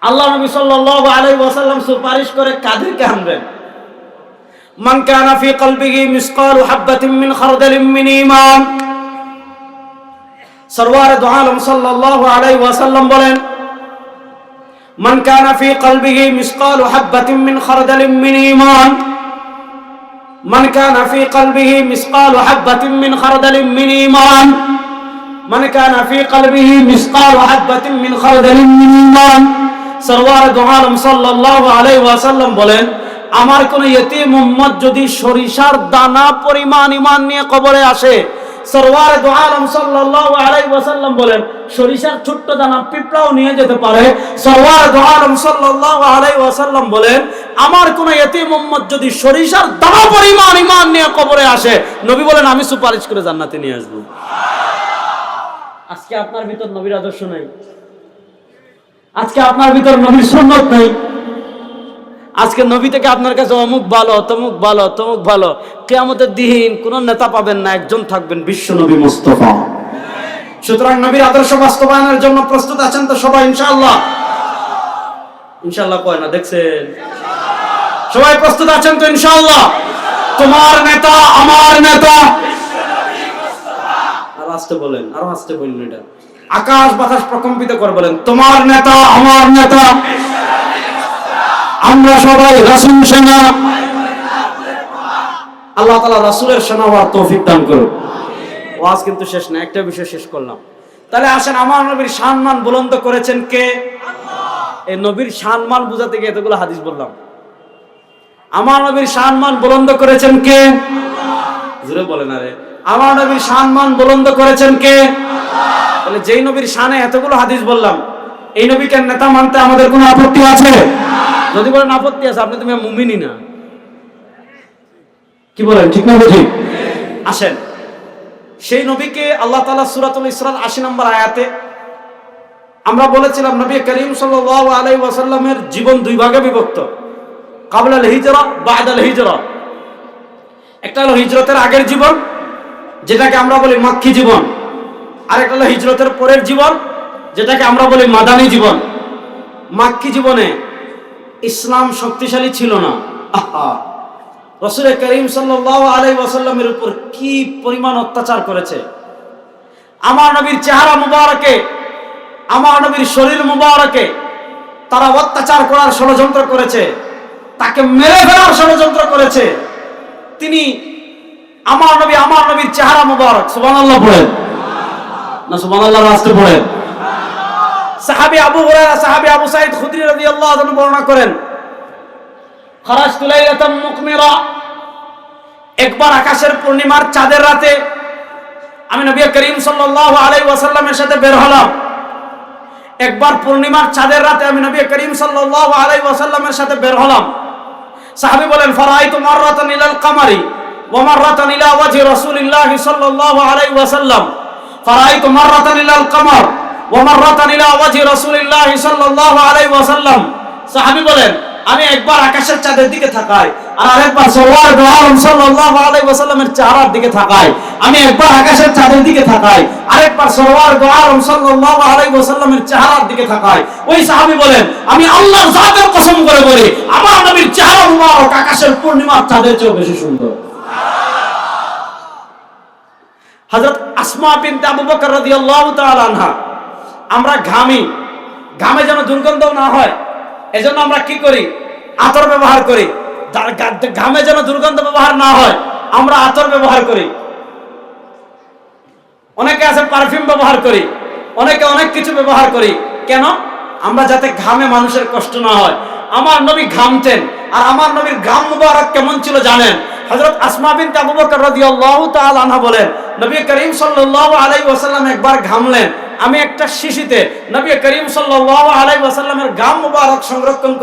আল্লাহ নবী সাল্লাল্লাহু আলাইহি ওয়াসাল্লাম সুপারিশ করে কাদেরকে আনবেন? মান কানা ফি কলবিহি মিসকালু হাববাতিন মিন খারদালিন মিন ঈমান। সরওয়ার দু আলম সাল্লাল্লাহু আলাইহি ওয়াসাল্লাম বলেন, মান কানা ফি কলবিহি মিসকালু হাববাতিন মিন খারদালিন মিন ঈমান। মান কানা ফি কলবিহি মিসকালু হাববাতিন মিন খারদালিন মিন ঈমান। মান কানা ফি কলবিহি মিসকালু হাববাতিন মিন খারদালিন মিন ঈমান। সরওয়ার দু আলম সাল্লাল্লাহু আলাইহি ওয়াসাল্লাম বলেন, আমার কোন ইয়তীম উম্মত যদি সরিষার দানা পরিমাণ ঈমান নিয়ে কবরে আসে, সরওয়ার দু আলম সাল্লাল্লাহু আলাইহি ওয়াসাল্লাম বলেন, সরিষার ছোট্ট দানা পিঁপড়াও নিয়ে যেতে পারে। সরওয়ার দু আলম সাল্লাল্লাহু আলাইহি ওয়াসাল্লাম বলেন, আমার কোন ইয়তীম উম্মত যদি সরিষার দানা পরিমাণ ঈমান নিয়ে কবরে আসে, নবী বলেন আমি সুপারিশ করে জান্নাতে নিয়ে আসব। আজকে আপনার ভিতর নবীর আদর্শ নাই, আজকে আপনার ভিতর নবীর সুন্নাত নাই। আজকে নবী থেকে আপনার কাছে অমুক ভালো, তমুক ভালো, তমুক ভালো। কিয়ামতের দিন কোন নেতা পাবেন না, একজন থাকবেন, বিশ্ব নবী মুস্তাফা। সুতরাং নবীর আদর্শ বাস্তবায়নের জন্য প্রস্তুত আছেন তো সবাই? ইনশাআল্লাহ। ইনশাআল্লাহ কয় না, দেখছেন? সবাই প্রস্তুত আছেন তো? ইনশাআল্লাহ। তোমার নেতা আমার নেতা। আর আসতে বলেন, আরো আসতে বলেন, এটা আকাশ বাতাস প্রকম্পিত করে বলেন, তোমার নেতা আমার নেতা, আমরা সবাই রাসূল সেনা। আল্লাহ তাআলা রাসূলের সেনা হওয়ার তৌফিক দান করুন। ওয়াজ কিন্তু শেষ না, একটা বিষয় শেষ করলাম। তাহলে আসেন, আমার নবীর সম্মান বুলন্দ করেছেন কে? আল্লাহ। এই নবীর সম্মান বুঝাতে গিয়ে এতগুলো হাদিস বললাম। আমার নবীর সম্মান বুলন্দ করেছেন কে? আল্লাহ। জোরে বলেন, আরে আমার নবীর সম্মান বুলন্দ করেছেন কে? আল্লাহ। তাহলে যেই নবীর শানে এতগুলো হাদিস বললাম, এই নবীকে নেতা মানতে আমাদের কোনো আপত্তি আছে? যদি বলেন আপত্তি আছে, আপনি তুমি মুমিনই না। কি বলেন, ঠিক না বুঝি? আসেন, সেই নবীকে আল্লাহ তাআলা সূরাতুল ইসরার ৮০ নম্বর আয়াতে আমরা বলেছিলাম, নবী করিম সাল্লাল্লাহু আলাইহি ওয়াসাল্লামের জীবন দুই ভাগে বিভক্ত, কাবলাল হিজরা, বাদাল হিজরা। একটা হলো হিজরতের আগের জীবন, যেটাকে আমরা বলি মাক্কি জীবন, আর একটা হলো হিজরতের পরের জীবন, যেটাকে আমরা বলি মাদানী জীবন। মাক্কি জীবনে ইসলাম শক্তিশালী ছিল না। রাসূল করিম সাল্লাল্লাহু আলাইহি ওয়াসাল্লামের উপর কি পরিমাণ অত্যাচার করেছে। আমার নবীর চেহারা মুবারকে, আমার নবীর শরীর মুবারকে তারা অত্যাচার করার ষড়যন্ত্র করেছে, তাকে মেরে ফেলার ষড়যন্ত্র করেছে। তিনি আমার নবীর চেহারা মুবারক, সুবহানাল্লাহ পড়েন না? সুবহানাল্লাহ রাস্তে পড়েন। সাহাবী আবু হুরায়রা, সাহাবী আবু সাঈদ খুদরি রাদিয়াল্লাহু আনহু বর্ণনা করেন, খারাজতু লাইলাতাম মুকমিরা, একবার আকাশের পূর্ণিমার চাঁদের রাতে আমি নবী করিম সাল্লাল্লাহু আলাইহি ওয়াসাল্লামের সাথে বের হলাম। একবার পূর্ণিমার চাঁদের রাতে আমি নবী করিম সাল্লাল্লাহু আলাইহি ওয়াসাল্লামের সাথে বের হলাম। সাহাবী বলেন, ফারাইতু মাররাতান ইলাল কামারি ওয়া মাররাতান ইলা ওয়াজহি রাসূলিল্লাহি সাল্লাল্লাহু আলাইহি ওয়াসাল্লাম। ফারাইতু মাররাতান ইলাল কামার ওয়া মাররাতান ইলা ওয়াজহি রাসূলিল্লাহি সাল্লাল্লাহু আলাইহি ওয়াসাল্লাম। সাহাবী বলেন, আমি একবার আকাশের চাঁদের দিকে তাকাই, আর আরেকবার সরওয়ার দু আলম সাল্লাল্লাহু আলাইহি ওয়াসাল্লামের চেহারার দিকে তাকাই। আমি একবার আকাশের চাঁদের দিকে তাকাই, আরেকবার সরওয়ার দু আলম সাল্লাল্লাহু আলাইহি ওয়াসাল্লামের চেহারার দিকে তাকাই। ওই সাহাবী বলেন, আমি আল্লাহর জাতের কসম করে বলি, আমার নবীর চেহারা মুবারক আকাশের পূর্ণিমার চাঁদের চেয়ে বেশি সুন্দর। হযরত আসমা বিনতে আবু বকর রাদিয়াল্লাহু তাআলা আনহা, আমরা ঘামে যেন দুর্গন্ধ না হয়, এজন্য আমরা কি করি? আতর ব্যবহার করি। ঘামে যেন দুর্গন্ধ ব্যবহার না হয়, আমরা আতর ব্যবহার করি। অনেকে আছে পারফিউম ব্যবহার করি, অনেকে অনেক কিছু ব্যবহার করি। কেন? আমরা যাতে ঘামে মানুষের কষ্ট না হয়। আমার নবী ঘামতেন, আর আমার নবীর ঘাম মুবারক কেমন ছিল জানেন? হযরত আসমা বিনতে আবু বকর রাদিয়াল্লাহু তাআলা আনহা বলেন, নবী করিম সাল্লাল্লাহু আলাইহি ওয়াসাল্লাম একবার ঘামলেন, আমি একটা শিশিতে নবী করিম সাল্লাল্লাহু আলাইহি ওয়াসাল্লামের ঘাম মুবারক সংরক্ষণ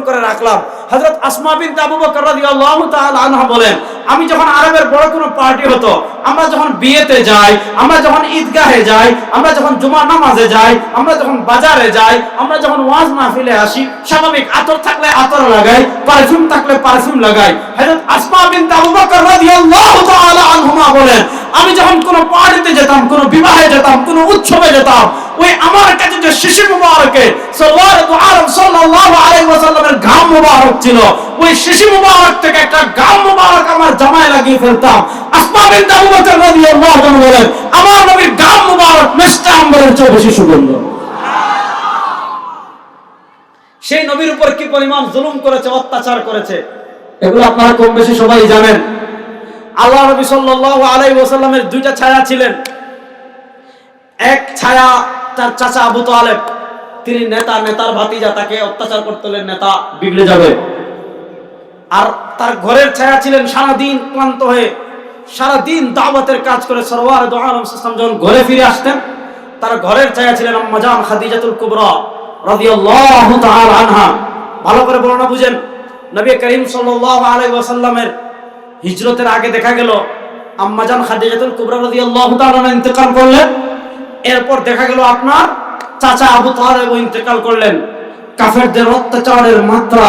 করে রাখলাম। হযরত আসমা বিনতে আবু বকর রাদিয়াল্লাহু তাআলা আনহা বলেন, আমি যখন আরবের বড় কোনো পার্টি হতো, আমরা যখন বিয়েতে যাই, আমরা যখন ঈদগাহে যাই, আমরা যখন জুমা নামাজে যাই, আমরা যখন বাজারে যাই, আমরা যখন ওয়াজ মাহফিলে আসি, স্বাভাবিক আতর থাকলে আতর লাগাই, পারফিউম থাকলে পারফিউম লাগাই। হযরত আসমা বিনতে আবু বকর রাদিয়াল্লাহু তাআলা আনহুমা বলেন, আমি যখন কোনো পার্টিতে যেতাম, কোনো বিবাহে যেতাম, কোনো উৎসবে যেতাম, ওই আমার কাছে যে শিশির মুবারকে সাল্লাল্লাহু আলাইহি ওয়াসাল্লামের ঘাম মুবারক ছিল, ওই শিশির মুবারক থেকে একটা ঘাম মুবারক আমার জামায় লাগিয়ে ফেলতাম। আসমা বিনতে আবু বকর রাদিয়াল্লাহু আনহু বলেন, আমার নবীর ঘাম মুবারক মিষ্টি আম্বরের চেয়ে বেশি সুগন্ধ। সেই নবীর উপর কি পরিমাণ জুলুম করেছে, অত্যাচার করেছে, এগুলো আপনারা কম বেশি সবাই জানেন। আল্লাহ নবী সাল্লাল্লাহু আলাইহি ওয়াসাল্লামের দুইটা ছায়া ছিলেন। এক ছায়া তার চাচা আবু তালেব, তিনি নেতার ভাতিজা, তাকে অত্যাচার করতে হলে নেতা বিগড়ে যাবে। আর তার ঘরের ছায়া ছিলেন সারাদিন ক্লান্ত হয়ে সারাদিন দাওয়াতের কাজ করে সরওয়ার দু আলম সাল্লাল্লাহু যখন ঘরে ফিরে আসতেন, তার ঘরের ছায়া ছিলেন আম্মা জান খাদিজাতুল কুবরা রাদিয়াল্লাহু তাআলা আনহা। ভালো করে বর্ণনা বুঝেন। নবী করিম সাল্লাল্লাহু আলাইহি ওয়াসাল্লামের হিজরতের আগে দেখা গেল আম্মা জান খাদিজাতুল কুবরা রাদিয়াল্লাহু তাআলা ইন্তেকাল করলেন। এরপর দেখা গেল আপনার চাচা আবু তালেব ইন্তেকাল করলেন। কাফেরদের অত্যাচারের মাত্রা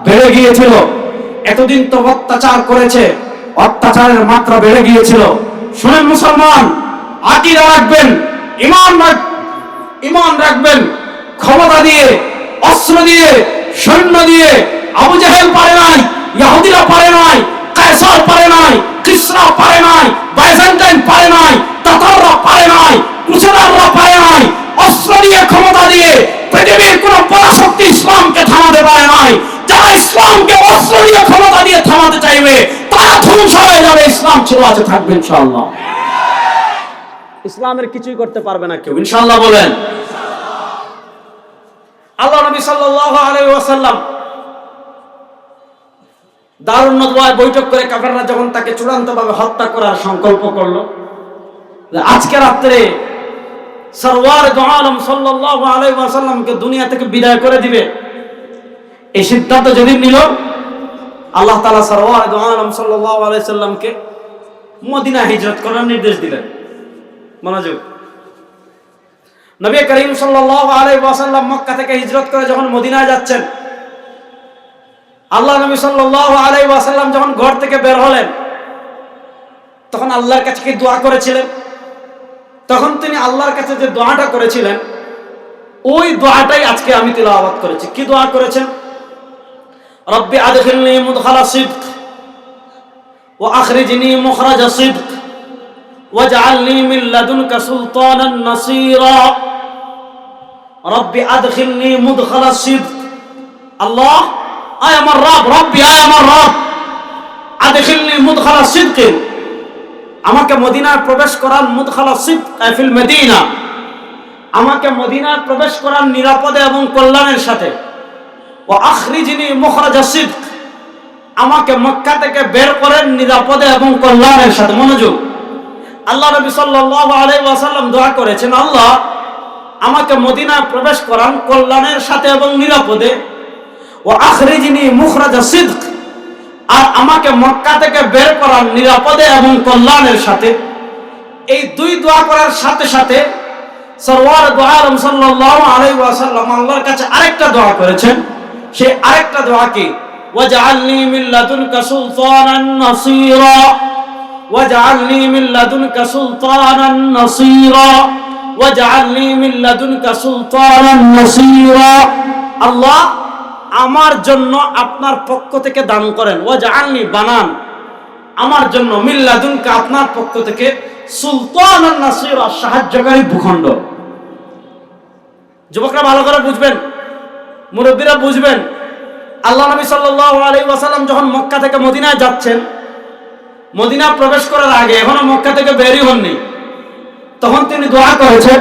বেড়ে গিয়েছিল। এতদিন তো অত্যাচার করেছে, অত্যাচারের মাত্রা বেড়ে গিয়েছিল। শুনেন মুসলমান, আকীদা রাখবেন, ঈমান রাখবেন। ক্ষমতা দিয়ে, অস্ত্র দিয়ে, সৈন্য দিয়ে আবু জাহেল পারে নাই, ইহুদিরা পারে নাই, কায়সার পারে নাই, কিসরা পারে নাই, বাইজেন্টাইন পারে নাই, তাতাররা পারে নাই, ক্রুসেডাররা পারে নাই। অস্ত্র দিয়ে, ক্ষমতা দিয়ে পৃথিবীর কোন পরাশক্তি ইসলামকে থামাতে পারে নাই। যারা ইসলামকে অস্ত্র দিয়ে, ক্ষমতা দিয়ে থামাতে চাইবে তারা ধ্বংস হয়ে যাবে। ইসলাম ছিল আছে, থাকবে ইনশাআল্লাহ। ইসলামের কিছুই করতে পারবে না কেউ, ইনশাআল্লাহ বলেন। আল্লাহ নবী সাল্লাল্লাহু আলাইহি ওয়াসাল্লাম দারুন নদওয়ায় বৈঠক করে কাফেররা যখন তাকে চূড়ান্তভাবে হত্যা করার সংকল্প করলো, আজকে রাত্রে সরওয়ার দু আলম সাল্লাল্লাহু আলাইহি ওয়াসাল্লামকে দুনিয়া থেকে বিদায় করে দিবে, এই সিদ্ধান্ত যেদিন নিল, আল্লাহ তাআলা সরওয়ার দু আলম সাল্লাল্লাহু আলাইহি ওয়াসাল্লামকে মদিনা হিজরত করার নির্দেশ দিলেন। মনোযোগ। নবী করিম সাল্লাল্লাহু আলাইহি ওয়াসাল্লাম মক্কা থেকে হিজরত করে যখন মদিনায় যাচ্ছেন, আল্লাহ নবী সাল্লাল্লাহু আলাইহি ওয়াসাল্লাম যখন ঘর থেকে বের হলেন, তখন আল্লাহর কাছে কি দোয়া করেছিলেন? তখন তিনি আল্লাহর কাছে যে দোয়াটা করেছিলেন, ওই দোয়াটাই আজকে আমি তিলাওয়াত করেছি। কি দোয়া করেছেন? রব্বি আদখিলনি মুদখালা সিদক ওয়া আখরিজনি মুখরাজা সিদক ওয়াজআলনি মিন লাদুনকা সুলতানান নাসীরা। রব্বি আদখিলনি মুদখালা সিদক। আল্লাহ, আয় আমার রব, রব্বি আয় আমার রব, আদখিলনি মুদখালা সিদক, আমাকে মদিনায় প্রবেশ করান, মুদখালা সিদক ফিল মদিনা, আমাকে মদিনায় প্রবেশ করান নিরাপদে এবং কল্যাণের সাথে। ওয়া আখরিজনি মুখরাজা সিদক, আমাকে মক্কা থেকে বের করেন নিরাপদে এবং কল্যাণের সাথে। মনোযোগ। আল্লাহ নবী সাল্লাল্লাহু আলাইহি ওয়াসাল্লাম দোয়া করেছেন, আল্লাহ আমাকে মদিনায় প্রবেশ করান কল্যাণের সাথে এবং নিরাপদে। ওয়া আখরিজনি মুখরাজা সিদক, আর আমাকে মক্কা থেকে বের করান নিরাপদে এবং কল্যাণের সাথে। এই দুই দোয়া করার সাথে সাথে সরওয়ার দু আলম সাল্লাল্লাহু আলাইহি ওয়াসাল্লাম আল্লাহর কাছে আরেকটা দোয়া করেছেন। সেই আরেকটা দোয়া কি? ওয়াজআলনি মিন লাদুনকা সুলতানান নাসীরা, ওয়াজআলনি মিন লাদুনকা সুলতানান নাসীরা, ওয়াজআলনি মিন লাদুনকা সুলতানান নাসীরা। আল্লাহ আমার জন্য আপনার পক্ষ থেকে দান করেন, ওয়াজআলনি বানান আমার জন্য, মিন লাদুনকা আপনার পক্ষ থেকে, সুলতানান নাসীরা সাহায্যকারী ভূখণ্ড। যুবকরা ভালো করে বুঝবেন, মুরব্বীরা বুঝবেন। আল্লাহ নবী সাল্লাল্লাহু আলাইহি ওয়াসাল্লাম যখন মক্কা থেকে মদিনায় যাচ্ছেন, মদিনা প্রবেশ করার আগে, এখনো মক্কা থেকে বেরই হননি, তখন তিনি দোয়া করেছেন,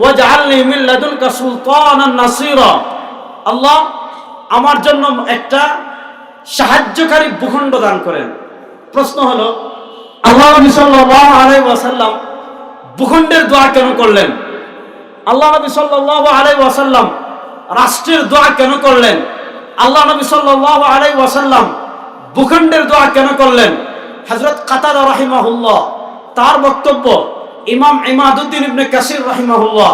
ওয়াজআলনি মিন লাদুনকা সুলতানান নাসীরা। আল্লাহ আমার জন্য একটা সাহায্যকারী ভূখণ্ড দান করেন। প্রশ্ন হলো, আল্লাহ নবী সাল্লাল্লাহু আলাইহি ওয়াসাল্লাম ভূখণ্ডের দোয়া কেন করলেন? আল্লাহ নবী সাল্লাল্লাহু আলাইহি ওয়াসাল্লাম রাষ্ট্রের দোয়া কেন করলেন? আল্লাহ নবী সাল্লাল্লাহু আলাইহি ওয়াসাল্লাম ভূখণ্ডের দোয়া কেন করলেন? হযরত কাতাদা রাহিমাহুল্লাহ তার বক্তব্য, ইমাম ইমাদউদ্দিন ইবনে কাসির রাহিমাহুল্লাহ,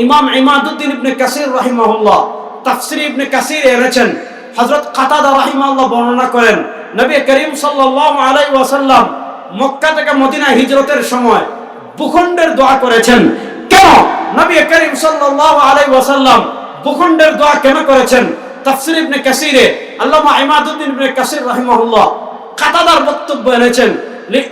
ইমাম ইমাদউদ্দিন ইবনে কাসির রাহিমাহুল্লাহ তাফসীর ইবনে কাসির এনেছেন। হযরত কাতাদা রাহিমাহুল্লাহ বর্ণনা করেন, নবী করিম সাল্লাল্লাহু আলাইহি ওয়াসাল্লাম মক্কা থেকে মদিনা হিজরতের সময় ভূখণ্ডের দোয়া করেছেন। কেন? নবী করিম সাল্লাল্লাহু আলাইহি ওয়াসাল্লাম ভূখণ্ডের দোয়া কেন করেছেন? তাফসীর ইবনে কাসিরে আল্লামা ইমাদউদ্দিন ইবনে কাসির রাহিমাহুল্লাহ কাতাদার বক্তব্য এনেছেন।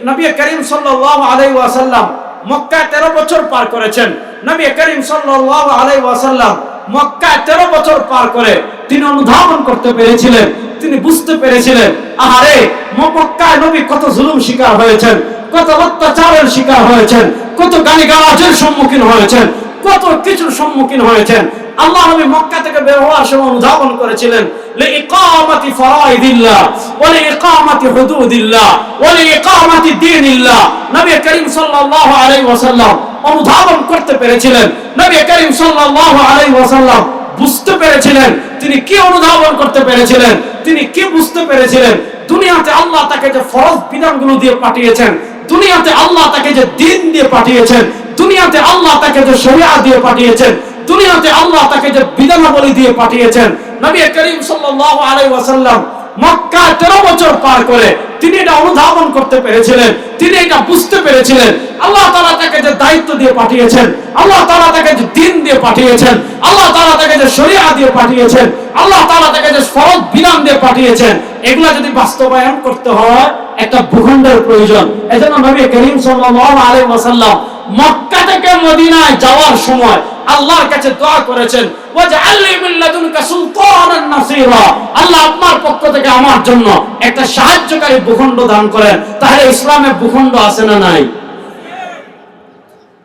নবী করিম সাল্লাল্লাহু আলাইহি ওয়াসাল্লাম মক্কায় 13 বছর পার করেছেন। নবী করিম সাল্লাল্লাহু আলাইহি ওয়াসাল্লাম মক্কায় 13 বছর পার করে তিনি অনুধাবন করতে পেরেছিলেন, তিনি বুঝতে পেরেছিলেন, আহারে মক্কায় নবী কত জুলুম শিকার হয়েছেন, কত অত্যাচারের শিকার হয়েছেন, কত গালিগালাজের সম্মুখীন হয়েছেন, কত কিছুর সম্মুখীন হয়েছেন। আল্লাহ নবী মক্কা থেকে বের হওয়ার সময় অনুধাবন করেছিলেন লিইকামাতি ফরাইদিল্লাহ ওয়া লিইকামাতি হুদুদিল্লাহ ওয়া লিইকামাতি দীনিল্লাহ। নবী করিম সাল্লাল্লাহু আলাইহি ওয়াসাল্লাম অনুধাবন করতে পেরেছিলেন, নবী করিম সাল্লাল্লাহু আলাইহি ওয়াসাল্লাম বুঝতে পেরেছিলেন। তিনি কি অনুধাবন করতে পেরেছিলেন? তিনি কি বুঝতে পেরেছিলেন? দুনিয়াতে আল্লাহ তাকে যে ফরজ বিধানগুলো দিয়ে পাঠিয়েছেন, দুনিয়াতে আল্লাহ তাকে যে দ্বীন দিয়ে পাঠিয়েছেন, দুনিয়াতে আল্লাহ তাকে যে শরিয়াত দিয়ে পাঠিয়েছেন, দুনিয়াতে আল্লাহ তাকে যে বিধানাবলী দিয়ে পাঠিয়েছেন, নবী করিম সাল্লাল্লাহু আলাইহি ওয়াসাল্লাম মক্কা 13 বছর পার করে তিনি এটা অনুধাবন করতে পেরেছিলেন, তিনি এটা বুঝতে পেরেছিলেন। আল্লাহ তাআলা তাকে যে দায়িত্ব দিয়ে পাঠিয়েছেন, আল্লাহ তাআলা তাকে যে দ্বীন দিয়ে পাঠিয়েছেন, আল্লাহ তাআলা তাকে যে শরিয়াত দিয়ে পাঠিয়েছেন, আল্লাহ তাআলা তাকে যে ফরজ বিধান দিয়ে পাঠিয়েছেন, এগুলা যদি বাস্তবায়ন করতে হয় একটা ভূখণ্ডের প্রয়োজন। এজন্য নবী করিম সাল্লাল্লাহু আলাইহি ওয়াসাল্লাম মক্কা থেকে মদিনায় যাওয়ার সময় আল্লাহর কাছে দোয়া করেছেন, ওয়াজআলনি মিন লাদুনকা সুলতানান নাসীরা, আল্লাহ আপনার পক্ষ থেকে আমার জন্য একটা সাহায্যকারী ভূখণ্ড দান করেন। তাহলে ইসলামে ভূখণ্ড আছে না নাই?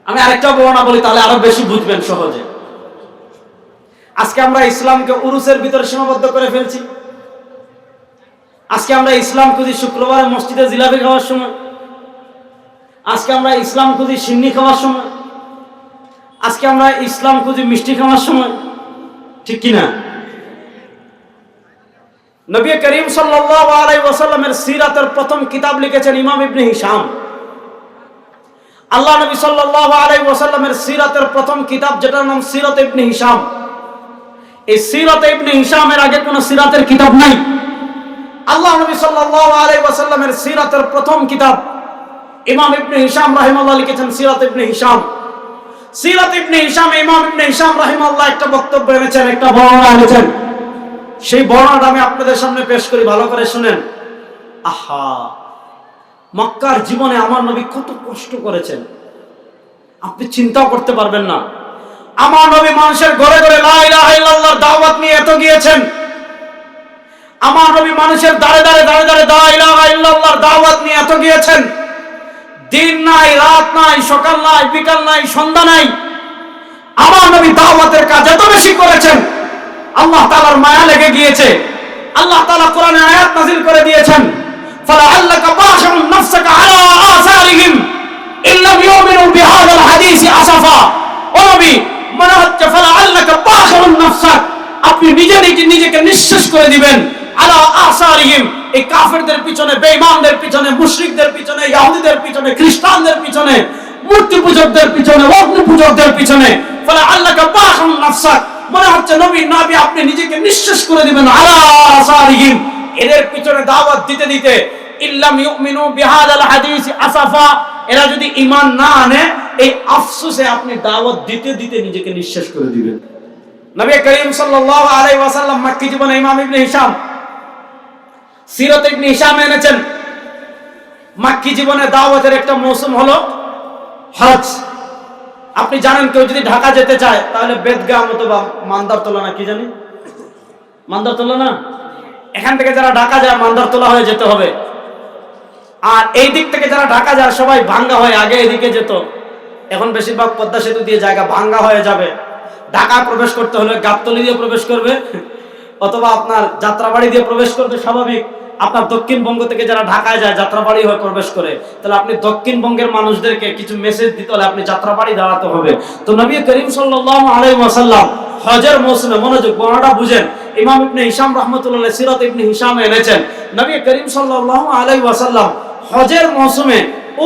আমি আরেকটা বর্ণনা বলি, তাহলে আরো বেশি বুঝবেন সহজে। আজকে আমরা ইসলামকে উরুসের ভিতরে সীমাবদ্ধ করে ফেলছি। আজকে আমরা ইসলাম খুঁজি শুক্রবারে মসজিদে জিলাপি খাওয়ার সময়, আজকে আমরা ইসলাম খুঁজি সিন্নি খাওয়ার সময়, আজকে আমরা ইসলাম খুঁজি মিষ্টি খাওয়ার সময়, ঠিক কিনা? নবী করিম সাল্লাল্লাহু আলাইহি ওয়াসাল্লামের সিরাতের প্রথম কিতাব লিখেছেন ইমাম ইবনে হিশাম। আল্লাহ নবী সাল্লাল্লাহু আলাইহি ওয়াসাল্লামের সিরাতের প্রথম কিতাব, যেটার নাম সিরাত ইবনে হিশাম। এই সিরাত ইবনে হিশামের আগে কোনো সিরাতের কিতাব নাই। আল্লাহ নবী সাল্লাল্লাহু আলাইহি ওয়াসাল্লামের সিরাতের প্রথম কিতাব ইমাম ইবনে হিশাম রাহিমাহুল্লাহ লিখেছেন সিরাত ইবনে হিশাম। সিরাত ইবনে হিশাম, ইমাম ইবনে হিশাম রাহিমাহুল্লাহ একটা বক্তব্য এনেছেন, একটা বর্ণনা এনেছেন। সেই বর্ণনাটা আমি আপনাদের সামনে পেশ করি, ভালো করে শুনেন। আহা, মক্কার জীবনে আমার নবী কত কষ্ট করেছেন আপনি চিন্তাও করতে পারবেন না। আমার নবী মানুষের ঘরে ঘরে লা ইলাহা ইল্লাল্লাহর দাওয়াত নিয়ে এত গিয়েছেন। আমার নবী মানুষের দাঁড়ে দাঁড়ে লা ইলাহা ইল্লাল্লাহর দাওয়াত নিয়ে এত গিয়েছেন। দিন নাই, রাত নাই, সকাল নাই, বিকাল নাই, সন্ধ্যা নাই, আমার নবী দাওয়াতের কাজ এত বেশি করেছেন, আল্লাহ তাআলার মায়া লেগে গিয়েছে। আল্লাহ তাআলা কোরআনে আয়াত নাযিল করে দিয়েছেন, ফালাআল্লাকা বাশিরুন নাফসাকা আলা আসারিহিম ইল্লাম ইউমিনু বিহাযাল হাদীসি আসাফা। ও নবী, মনে হচ্ছে ফালাআল্লাকা বাশিরুন নাফসাক, আপনি নিজেকে নিঃশেষ করে দিবেন আলা আসারিহিম, এই কাফেরদের পিছনে, বেঈমানদের পিছনে, মুশরিকদের পিছনে, ইহুদিদের পিছনে, খ্রিস্টানদের পিছনে, মূর্তি পূজকদের পিছনে, অগ্নি পূজকদের পিছনে। ফালাআল্লাকা বাশিরুন নাফসাক, মনে হচ্ছে নবী আপনি নিজেকে নিঃশেষ করে দিবেন আলা আসারিহিম, এদের পিছনে দাওয়াত দিতে দিতে। ইল্লাম ইউমিনু বিহাযাল হাদীসি আসাফা, এরা যদি ঈমান না আনে এই আফসোসে আপনি দাওয়াত দিতে দিতে নিজেকে নিঃশেষ করে দিবেন। নবী করিম সাল্লাল্লাহু আলাইহি ওয়াসাল্লাম মক্কি জীবনে ইমাম ইবনে হিশাম সিরাত ইবনে হিশাম এনেছেন। মক্কি জীবনে দাওয়াতের একটা মৌসুম হলো হজ। আপনি জানেন, কেউ যদি ঢাকা যেতে চায় তাহলে বেদগাম অথবা মান্দারতলা, না কি জানি, মান্দারতলা না, এখান থেকে যারা ঢাকা যায় মান্দারতলা হয়ে যেতে হবে। আর এই দিক থেকে যারা ঢাকা যায় সবাই ভাঙ্গা হয়ে আগে এদিকে যেত, এখন বেশিরভাগ পদ্মা সেতু দিয়ে জায়গা ভাঙ্গা হয়ে যাবে। ঢাকা প্রবেশ করতে হলে গাবতলী দিয়ে প্রবেশ করবে অথবা আপনার যাত্রাবাড়ি দিয়ে প্রবেশ করবে। স্বাভাবিক, আপনার দক্ষিণবঙ্গ থেকে যারা ঢাকায় যায় যাত্রাবাড়ি হয়ে প্রবেশ করে, তাহলে আপনি দক্ষিণবঙ্গের মানুষদেরকে কিছু মেসেজ দিতে হলে আপনি যাত্রাবাড়ি দাঁড়াতে হবে। তো নবী করিম সাল্লাল্লাহু আলাইহি ওয়াসাল্লাম হজের মৌসুমে, মনোযোগ, বর্ণনাটা বুঝেন, ইমাম ইবনে হিশাম রাহমাতুল্লাহ সিরাত ইবনে হিশাম এনেছেন। নবী করিম সাল্লাল্লাহু আলাইহি ওয়াসাল্লাম হজের মৌসুমে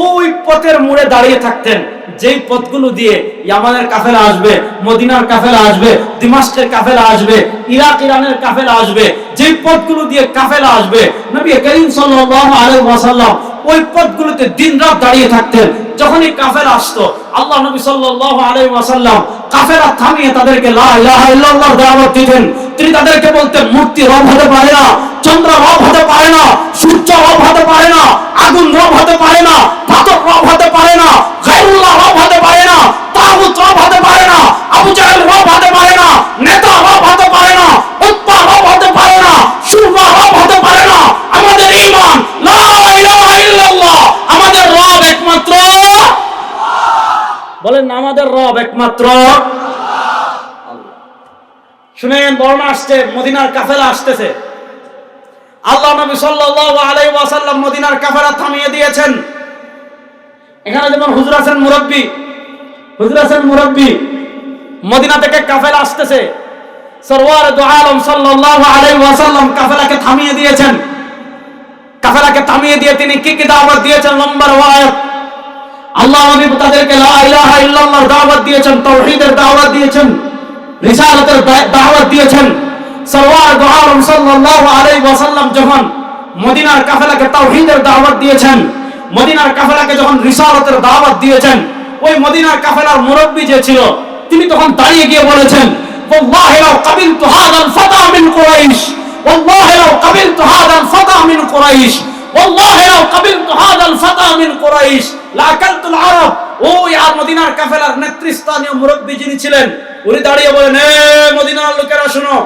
ওই পথের মোড়ে দাঁড়িয়ে থাকতেন যেই পথগুলো দিয়ে ইয়ামানের কাফেলা আসবে, মদিনার কাফেলা আসবে, দিমাশকের কাফেলা আসবে, ইরাক ইরানের কাফেলা আসবে, যেই পথগুলো দিয়ে কাফেলা আসবে নবী করিম সাল্লাল্লাহু আলাইহি ওয়াসাল্লাম ওই পথগুলোতে দিনরাত দাঁড়িয়ে থাকতেন। যখনই কাফেলা আসতো আল্লাহ নবী সাল্লাল্লাহু আলাইহি ওয়াসাল্লাম কাফেলা থামিয়ে তাদেরকে লা ইলাহা ইল্লাল্লাহর দাওয়াত দিতেন। তিনি তাদেরকে বলতেন মূর্তি রব হতে পারে না, চন্দ্র রব হতে পারে না, সূর্য রব হতে পারে না, আগুন রব হতে পারে না, পাথর রব হতে পারে না, গায়রুল্লাহ রব হতে পারে না, তাগুত রব হতে পারে না, আবু জাহেল রব হতে পারে না, নেতা রব হতে পারে না, উতবা রব হতে পারে না, শুরবা রব হতে পারে না। আমাদের ঈমান লা ইলাহা ইল্লাল্লাহ, আমাদের রব একমাত্র আল্লাহ। বলেন আমাদের রব একমাত্র আল্লাহ। শুনেন, বর্ণনা আসছে মদিনার কাফেলা আসতেছে। আল্লাহ নবী সাল্লাল্লাহু আলাইহি ওয়াসাল্লাম মদিনার কাফেলা থামিয়ে দিয়েছেন। এখানে যেমন হুজুর আছেন মুরব্বি, মদিনা থেকে কাফেলা আসতেছে। সরওয়ার দু আলম সাল্লাল্লাহু আলাইহি ওয়াসাল্লাম কাফেলাকে থামিয়ে দিয়েছেন। কাফেলাকে থামিয়ে দিয়ে তিনি কি কি দাওয়াত দিয়েছেন লম্বা রওয়ায়াত। আল্লাহ নবী তাদেরকে লা ইলাহা ইল্লাল্লাহর দাওয়াত দিয়েছেন, তাওহীদের দাওয়াত দিয়েছেন, রিসালাতের দাওয়াত দিয়েছেন। সরওয়ার দু আলম সাল্লাল্লাহু আলাইহি ওয়াসাল্লাম যখন মদিনার কাফেলাকে তাওহীদের দাওয়াত দিয়েছেন, মদিনার কাফেলাকে যখন রিসালাতের দাওয়াত দিয়েছেন, ওই মদিনার কাফেলার মুরব্বি যে ছিল তিনি তখন দাঁড়িয়ে গিয়ে বলেছেন, ওয়াল্লাহি লাউ কাবিলতু হাযাল ফাতা মিন কুরাইশ, ওয়াল্লাহি লাউ কাবিলতু হাযাল ফাতা মিন কুরাইশ, ওয়াল্লাহি লাউ কাবিলতু হাযাল ফাতা মিন কুরাইশ লাকালতুল আরব। ওই আর মদিনার কাফেলার নেতৃস্থানীয় মুরব্বি যিনি ছিলেন উনি দাঁড়িয়ে বলেন, এ মদিনার লোকেরা শুনো,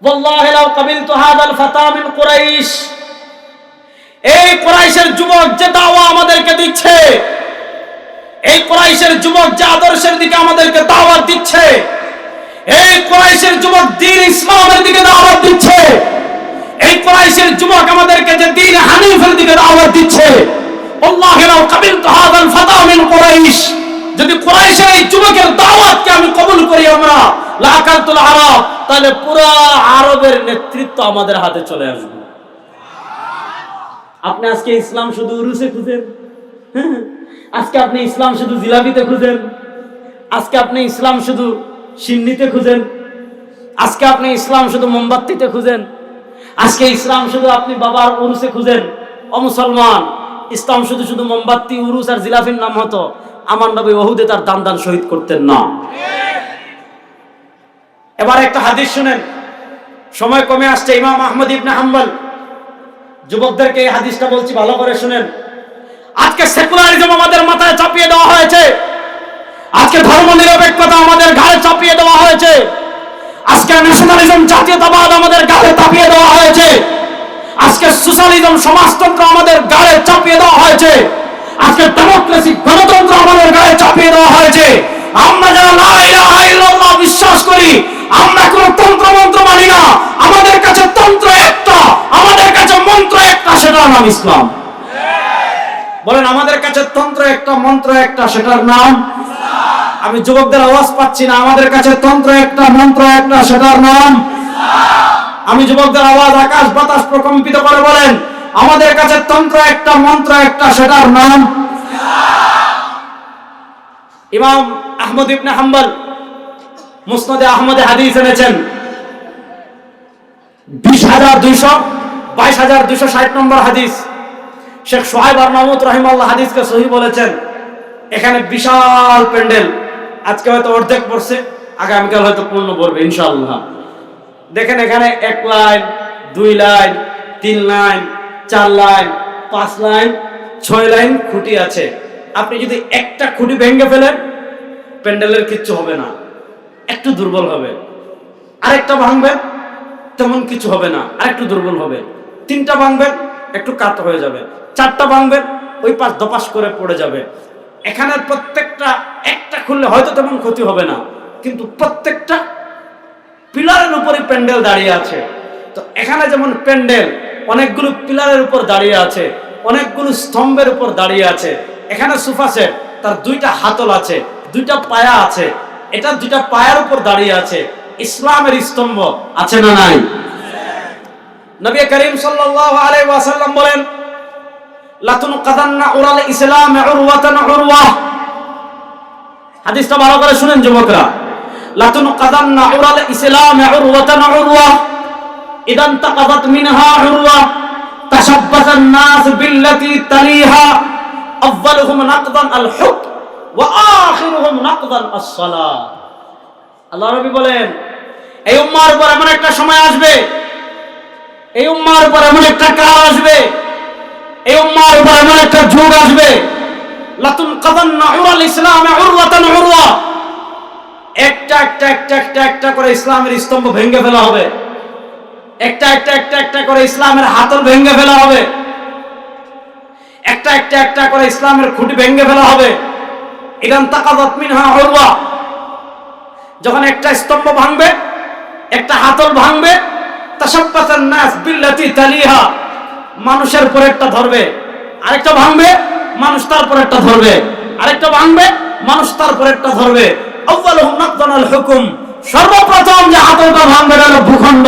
ওয়াল্লাহি লাউ কাবিলতু হাযাল ফাতা মিন কুরাইশ, এই কুরাইশের যুবক যে দাওয়া আমাদেরকে দিচ্ছে, এই কুরাইশের যুবক যে আদর্শের দিকে আমাদেরকে দাওয়াত দিচ্ছে, এই কুরাইশের যুবক দ্বীন ইসলামের দিকে দাওয়াত দিচ্ছে, এই কুরাইশের যুবক আমাদেরকে যে দ্বীন হানিফের দিকে দাওয়াত দিচ্ছে, আল্লাহু লাউ কাবিলতু হাযাল ফাতা মিন কুরাইশ, যদি কুরাইশের এই যুবকের দাওয়াতকে আমি কবুল করি আমরা লাকালতুল আরব, তাহলে পুরো আরবের নেতৃত্ব আমাদের হাতে চলে আসবে। আপনি আজকে ইসলাম শুধু উরুসে খুঁজেন, আজকে আপনি ইসলাম শুধু জিলাপিতে খুঁজেন, আজকে আপনি ইসলাম শুধু সিন্নিতে খুঁজেন, আজকে আপনি ইসলাম শুধু মোমবাতিতে খুঁজেন, আজকে ইসলাম শুধু আপনি বাবার উরুসে খুঁজেন। ও মুসলমান, ইসলাম শুধু শুধু মোমবাতি, উরুস আর জিলাফির নাম হতো, আমার নবী ওহুদে তার দান শহীদ করতেন না। এবার একটা হাদিস শুনেন, সময় কমে আসছে। ইমাম আহমদ ইবনে হাম্বল, যুবকদেরকে এই হাদিসটা বলছি, ভালো করে শুনেন। আজকে সেকুলারিজম আমাদের মাথায় চাপিয়ে দেওয়া হয়েছে, আজকে ধর্মনিরপেক্ষতা আমাদের ঘাড়ে চাপিয়ে দেওয়া হয়েছে, আজকে ন্যাশনালিজম, জাতীয়তাবাদ আমাদের ঘাড়ে চাপিয়ে দেওয়া হয়েছে, আজকে সোশ্যালিজম, সমাজতন্ত্র আমাদের ঘাড়ে চাপিয়ে দেওয়া হয়েছে, আজকে ডেমোক্রেসি, গণতন্ত্র আমাদের ঘাড়ে চাপিয়ে দেওয়া হয়েছে। আমরা যারা লা ইলাহা ইল্লাল্লাহ বিশ্বাস করি, আমরা কোন তন্ত্র মন্ত্র মানি না। আমাদের কাছে তন্ত্র একটা, আমাদের কাছে মন্ত্র একটা, সেটার নাম ইসলাম। বলেন আমাদের কাছে তন্ত্র একটা, মন্ত্র একটা, সেটার নাম ইসলাম। আমি যুবকদের আওয়াজ পাচ্ছি না। আমাদের কাছে তন্ত্র একটা, মন্ত্র একটা, সেটার নাম ইসলাম। আমি যুবকদের আওয়াজ আকাশ বাতাস প্রকম্পিত করে বলেন, আমাদের কাছে তন্ত্র একটা, মন্ত্র একটা, সেটার নাম ইসলাম। ইমাম আহমদ ইবনে হাম্বল মুসনাদে আহমদে হাদিস এনেছেন 22,260 নম্বর হাদিস। শেখ সোহাইব আরনাউত রাহিমাহুল্লাহ হাদিসকে সহিহ বলেছেন। এখানে বিশাল প্যান্ডেল, আজকে হয়তো অর্ধেক পড়ছে, আগামীকাল হয়তো পূর্ণ পড়বে ইনশাআল্লাহ। দেখেন এখানে 1 line, 2 line, 3 line, 4 line, 5 line, 6 line খুঁটি আছে। আপনি যদি একটা খুঁটি ভেঙে ফেলেন, প্যান্ডেলের কিচ্ছু হবে না, একটু দুর্বল হবে। আরেকটা ভাঙবেন, তেমন কিছু হবে না, আরেকটু দুর্বল হবে। 3টা ভাঙবেন, একটু কাত হয়ে যাবে। 4টা ভাঙবেন, ওই পাশ দপাস করে পড়ে যাবে। এখানে প্রত্যেকটা একটা খুললে হয়তো তেমন ক্ষতি হবে না, কিন্তু প্রত্যেকটা পিলারের উপরে প্যান্ডেল দাঁড়িয়ে আছে। তো এখানে যেমন প্যান্ডেল অনেকগুলো পিলারের উপর দাঁড়িয়ে আছে, অনেকগুলো স্তম্ভের উপর দাঁড়িয়ে আছে। এখানে সোফা সেট, তার 2টা হাতল আছে, 2টা পায়া আছে, এটা 2টা পায়ার উপর দাঁড়িয়ে আছে। ইসলামের স্তম্ভ আছে না নাই? নবী করিম সাল্লাল্লাহু আলাইহি ওয়াসাল্লাম বলেন, লাতুনকাদান্না উরাল ইসলাম উরওয়াতান উরওয়া। হাদিসটা ভালো করে শুনেন যুবকরা। লাতুনকাদান্না উরাল ইসলাম উরওয়াতান উরওয়া, ইদান তাকাদাত মিনহা উরওয়া তাশাব্বাসান নাস বিল্লাতী তালিহা আউয়ালুহুম নাকদান আল হুক ওয়া আখিরুহুম নাকদান আস-সালাহ। আল্লাহর নবী বলেন, এই উম্মাহর উপর এমন একটা সময় আসবে, এই উম্মাহর উপর এমন একটা কাল আসবে, এই উম্মাহর উপর এমন একটা যুগ আসবে, লাতুন কাদান্না উরাল ইসলামে উরওয়াতান উরওয়া, একটা একটা একটা একটা একটা করে ইসলামের স্তম্ভ ভেঙে ফেলা হবে, একটা একটা একটা একটা করে ইসলামের হাতল ভেঙে ফেলা হবে, একটা একটা একটা করে ইসলামের খুঁটি ভেঙে ফেলা হবে। ইদান তাকাদাত মিনহা উরওয়া, যখন একটা স্তম্ভ ভাঙবে, একটা হাতল ভাঙবে, তাশাব্বাসান নাস বিল্লাতী তালিহা, মানুষের পরেরটা ধরবে, আরেকটা ভাঙবে, মানুষ তার পরেরটা ধরবে, আরেকটা ভাঙবে, মানুষ তার পরেরটা ধরবে। আউয়ালুহুম নাকদান আল হুকুম, সর্বপ্রথম যে হাতলটা ভাঙবে এটা হলো ভূখণ্ড,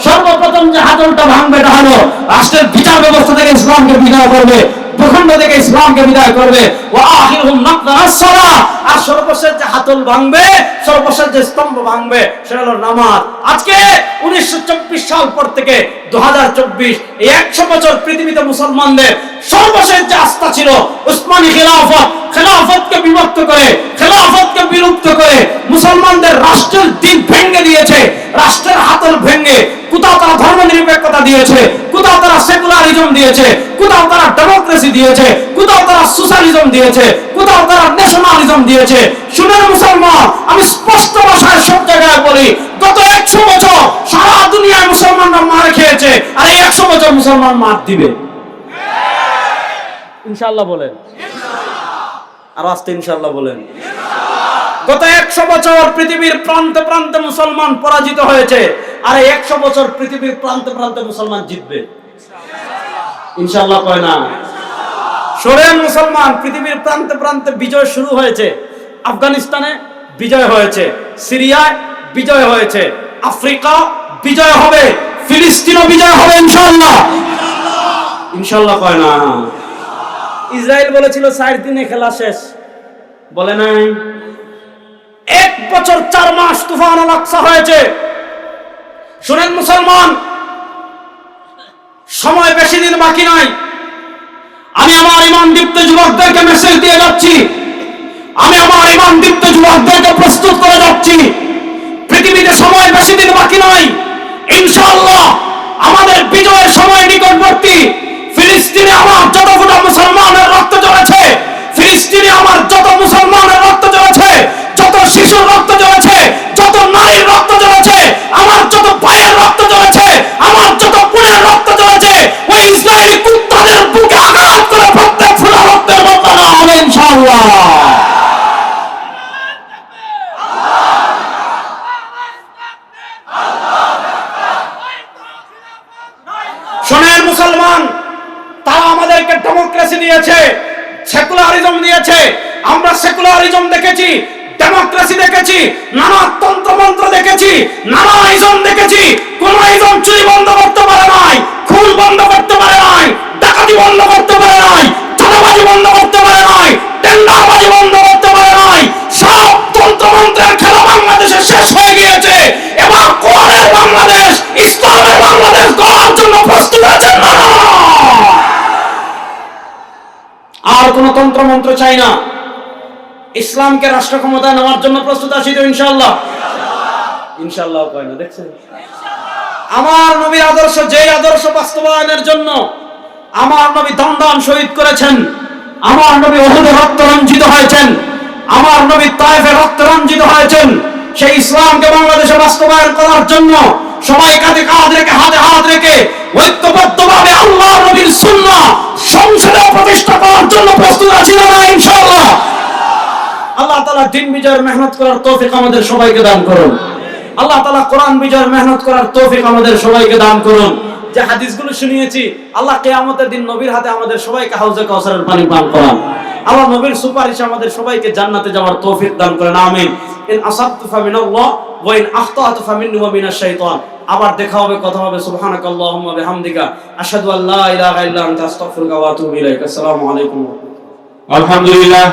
সর্বপ্রথম যে হাতলটা ভাঙবে এটা হলো রাষ্ট্রের বিচার ব্যবস্থা থেকে ইসলামকে বিদায় করবে, ভূখণ্ড থেকে ইসলামকে বিদায় করবে। ওয়া আখিরুহুম নাকদান আস-সালাহ, আর সর্বশেষ যে হাতল ভাঙবে, সর্বশেষ যে স্তম্ভ ভাঙবে সেটা হলো নামাজ। আজকে 1924 সাল পর থেকে 2024 এই 100 বছর পৃথিবীতে মুসলমানদের সর্বশেষ যে আস্থা ছিল উসমানী খিলাফত, খেলাফতকে বিভক্ত করে, খেলাফতকে বিলুপ্ত করে মুসলমানদের রাষ্ট্রের দিন ভেঙে দিয়েছে, রাষ্ট্রের হাতল ভেঙে কোথাও তারা ধর্মনিরপেক্ষতা দিয়েছে, কোথাও তারা সেকুলারিজম দিয়েছে, কোথাও তারা ডেমোক্রেসি দিয়েছে, কোথাও তারা সোশ্যালিজম দিয়েছে, কোথাও তারা ন্যাশনালিজম দিয়েছে। শুনেন মুসলমান, আমি স্পষ্ট ভাষায় সব জায়গায় বলি, গত 100 বছর সারা দুনিয়ায় মুসলমানরা মার খেয়েছে, আর এই 100 বছর মুসলমান মার দিবে ইনশাআল্লাহ বলেন, আর আস্তে ইনশাআল্লাহ বলেন। গত 100 বছর পৃথিবীর প্রান্তে প্রান্তে মুসলমান পরাজিত হয়েছে, আর এই 100 বছর পৃথিবীর প্রান্তে প্রান্তে মুসলমান জিতবে ইনশাআল্লাহ কয় না? শোনেন মুসলমান, পৃথিবীর প্রান্তে প্রান্তে বিজয় শুরু হয়েছে। আফগানিস্তানে বিজয় হয়েছে, সিরিয়ায় বিজয় হয়েছে, আফ্রিকা বিজয় হবে, ফিলিস্তিনও বিজয় হবে ইনশাআল্লাহ, ইনশাআল্লাহ কয় না? ইসরায়েল বলেছিল 4 দিনে খেলা শেষ, বলে নাই? 1 বছর 4 মাস তুফান আল আকসা হয়েছে। শুনেন মুসলমান, সময় বেশি দিন বাকি নাই। আমি আমার ঈমান দীপ্ত যুবকদেরকে মেসেজ দিয়ে যাচ্ছি, আমি আমার ঈমান দীপ্ত যুবকদেরকে প্রস্তুত করে যাচ্ছি, পৃথিবীতে সময় বেশি দিন বাকি নাই। ইনশাআল্লাহ আমাদের বিজয়ের সময় নিকটবর্তী। ফিলিস্তিনে আমার যত ফোঁটা মুসলমানের রক্ত ঝরেছে, ফিলিস্তিনে আমার যত মুসলমানের রক্ত ঝরেছে, যত শিশুর রক্ত ঝরেছে, যত নারীর রক্ত ঝরেছে, আমার যত ভাইয়ের রক্ত ঝরেছে, আমার যত বোনের রক্ত ঝরেছে, ওই ইসরায়েলি কুত্তাদের বুকে আঘাত করে প্রত্যেক ফোঁটা রক্তের বদলা হবে ইনশাআল্লাহ। শোনেন মুসলমান, তারা আমাদেরকে ডেমোক্রেসি দিয়েছে, সেকুলারিজম দিয়েছে। আমরা সেকুলারিজম দেখেছি, ডেমোক্রেসি দেখেছি, নানা তন্ত্রমন্ত্র দেখেছি, নানা ইজম দেখেছি। কোন ইজম চুরি বন্ধ করতে পারে নাই, খুন বন্ধ করতে পারে নাই, ডাকাতি বন্ধ করতে পারে নাই, চাঁদাবাজি বন্ধ করতে পারে নাই, টেন্ডারবাজি বন্ধ করতে পারে নাই। সব তন্ত্রমন্ত্রের খেলা বাংলাদেশে শেষ হয়ে গিয়েছে। এবার কোরআনের বাংলাদেশ, ইসলামের বাংলাদেশ গড়ার জন্য প্রস্তুত আছেন না? আর কোন তন্ত্রমন্ত্র চাই না। ইসলামকে রাষ্ট্র ক্ষমতায় নেওয়ার জন্য প্রস্তুত আছি তো ইনশাআল্লাহ? ইনশাআল্লাহ কয় না, দেখছেন? আমার নবীর আদর্শ, যে আদর্শ বাস্তবায়নের জন্য আমার নবী দমদম শহীদ করেছেন, আমার নবী উহুদে রক্ত রঞ্জিত হয়েছেন, আমার নবী তায়েফে রক্ত রঞ্জিত হয়েছেন, সেই ইসলামকে বাংলাদেশে বাস্তবায়ন করার জন্য সবাই কাঁধে কাঁধ রেখে, হাতে হাত রেখে ঐক্যবদ্ধভাবে আল্লাহ নবীর সুন্নাহ সংসদে প্রতিষ্ঠা করার জন্য প্রস্তুত আছি না ইনশাআল্লাহ? আল্লাহ তাআলা দিন বিজয়ের মেহনত করার তৌফিক আমাদের সবাইকে দান করুন। আল্লাহ তাআলা কোরআন বিজয়ের মেহনত করার তৌফিক আমাদের সবাইকে দান করুন। যে হাদিসগুলো শুনিয়েছি, আল্লাহ কিয়ামতের দিন নবীর হাতে আমাদের সবাইকে হাউজে কাউসারের পানি পান করান। আল্লাহ নবীর সুপারিশে আমাদের সবাইকে জান্নাতে যাওয়ার তৌফিক দান করেন, আমিন। ইন আসাবতু ফামিনাল্লাহ ওয়া ইন আখতাতু ফামিন্নি ওয়া মিনাশ শাইতান। আবার দেখা হবে, কথা হবে। সুবহানাকাল্লাহুম্মা বিহামদিকা আশহাদু আল্লা ইলাহা ইল্লা আনতা আস্তাগফিরুকা ওয়া আতুবু ইলাইক। আসসালামু আলাইকুম। আলহামদুলিল্লাহ।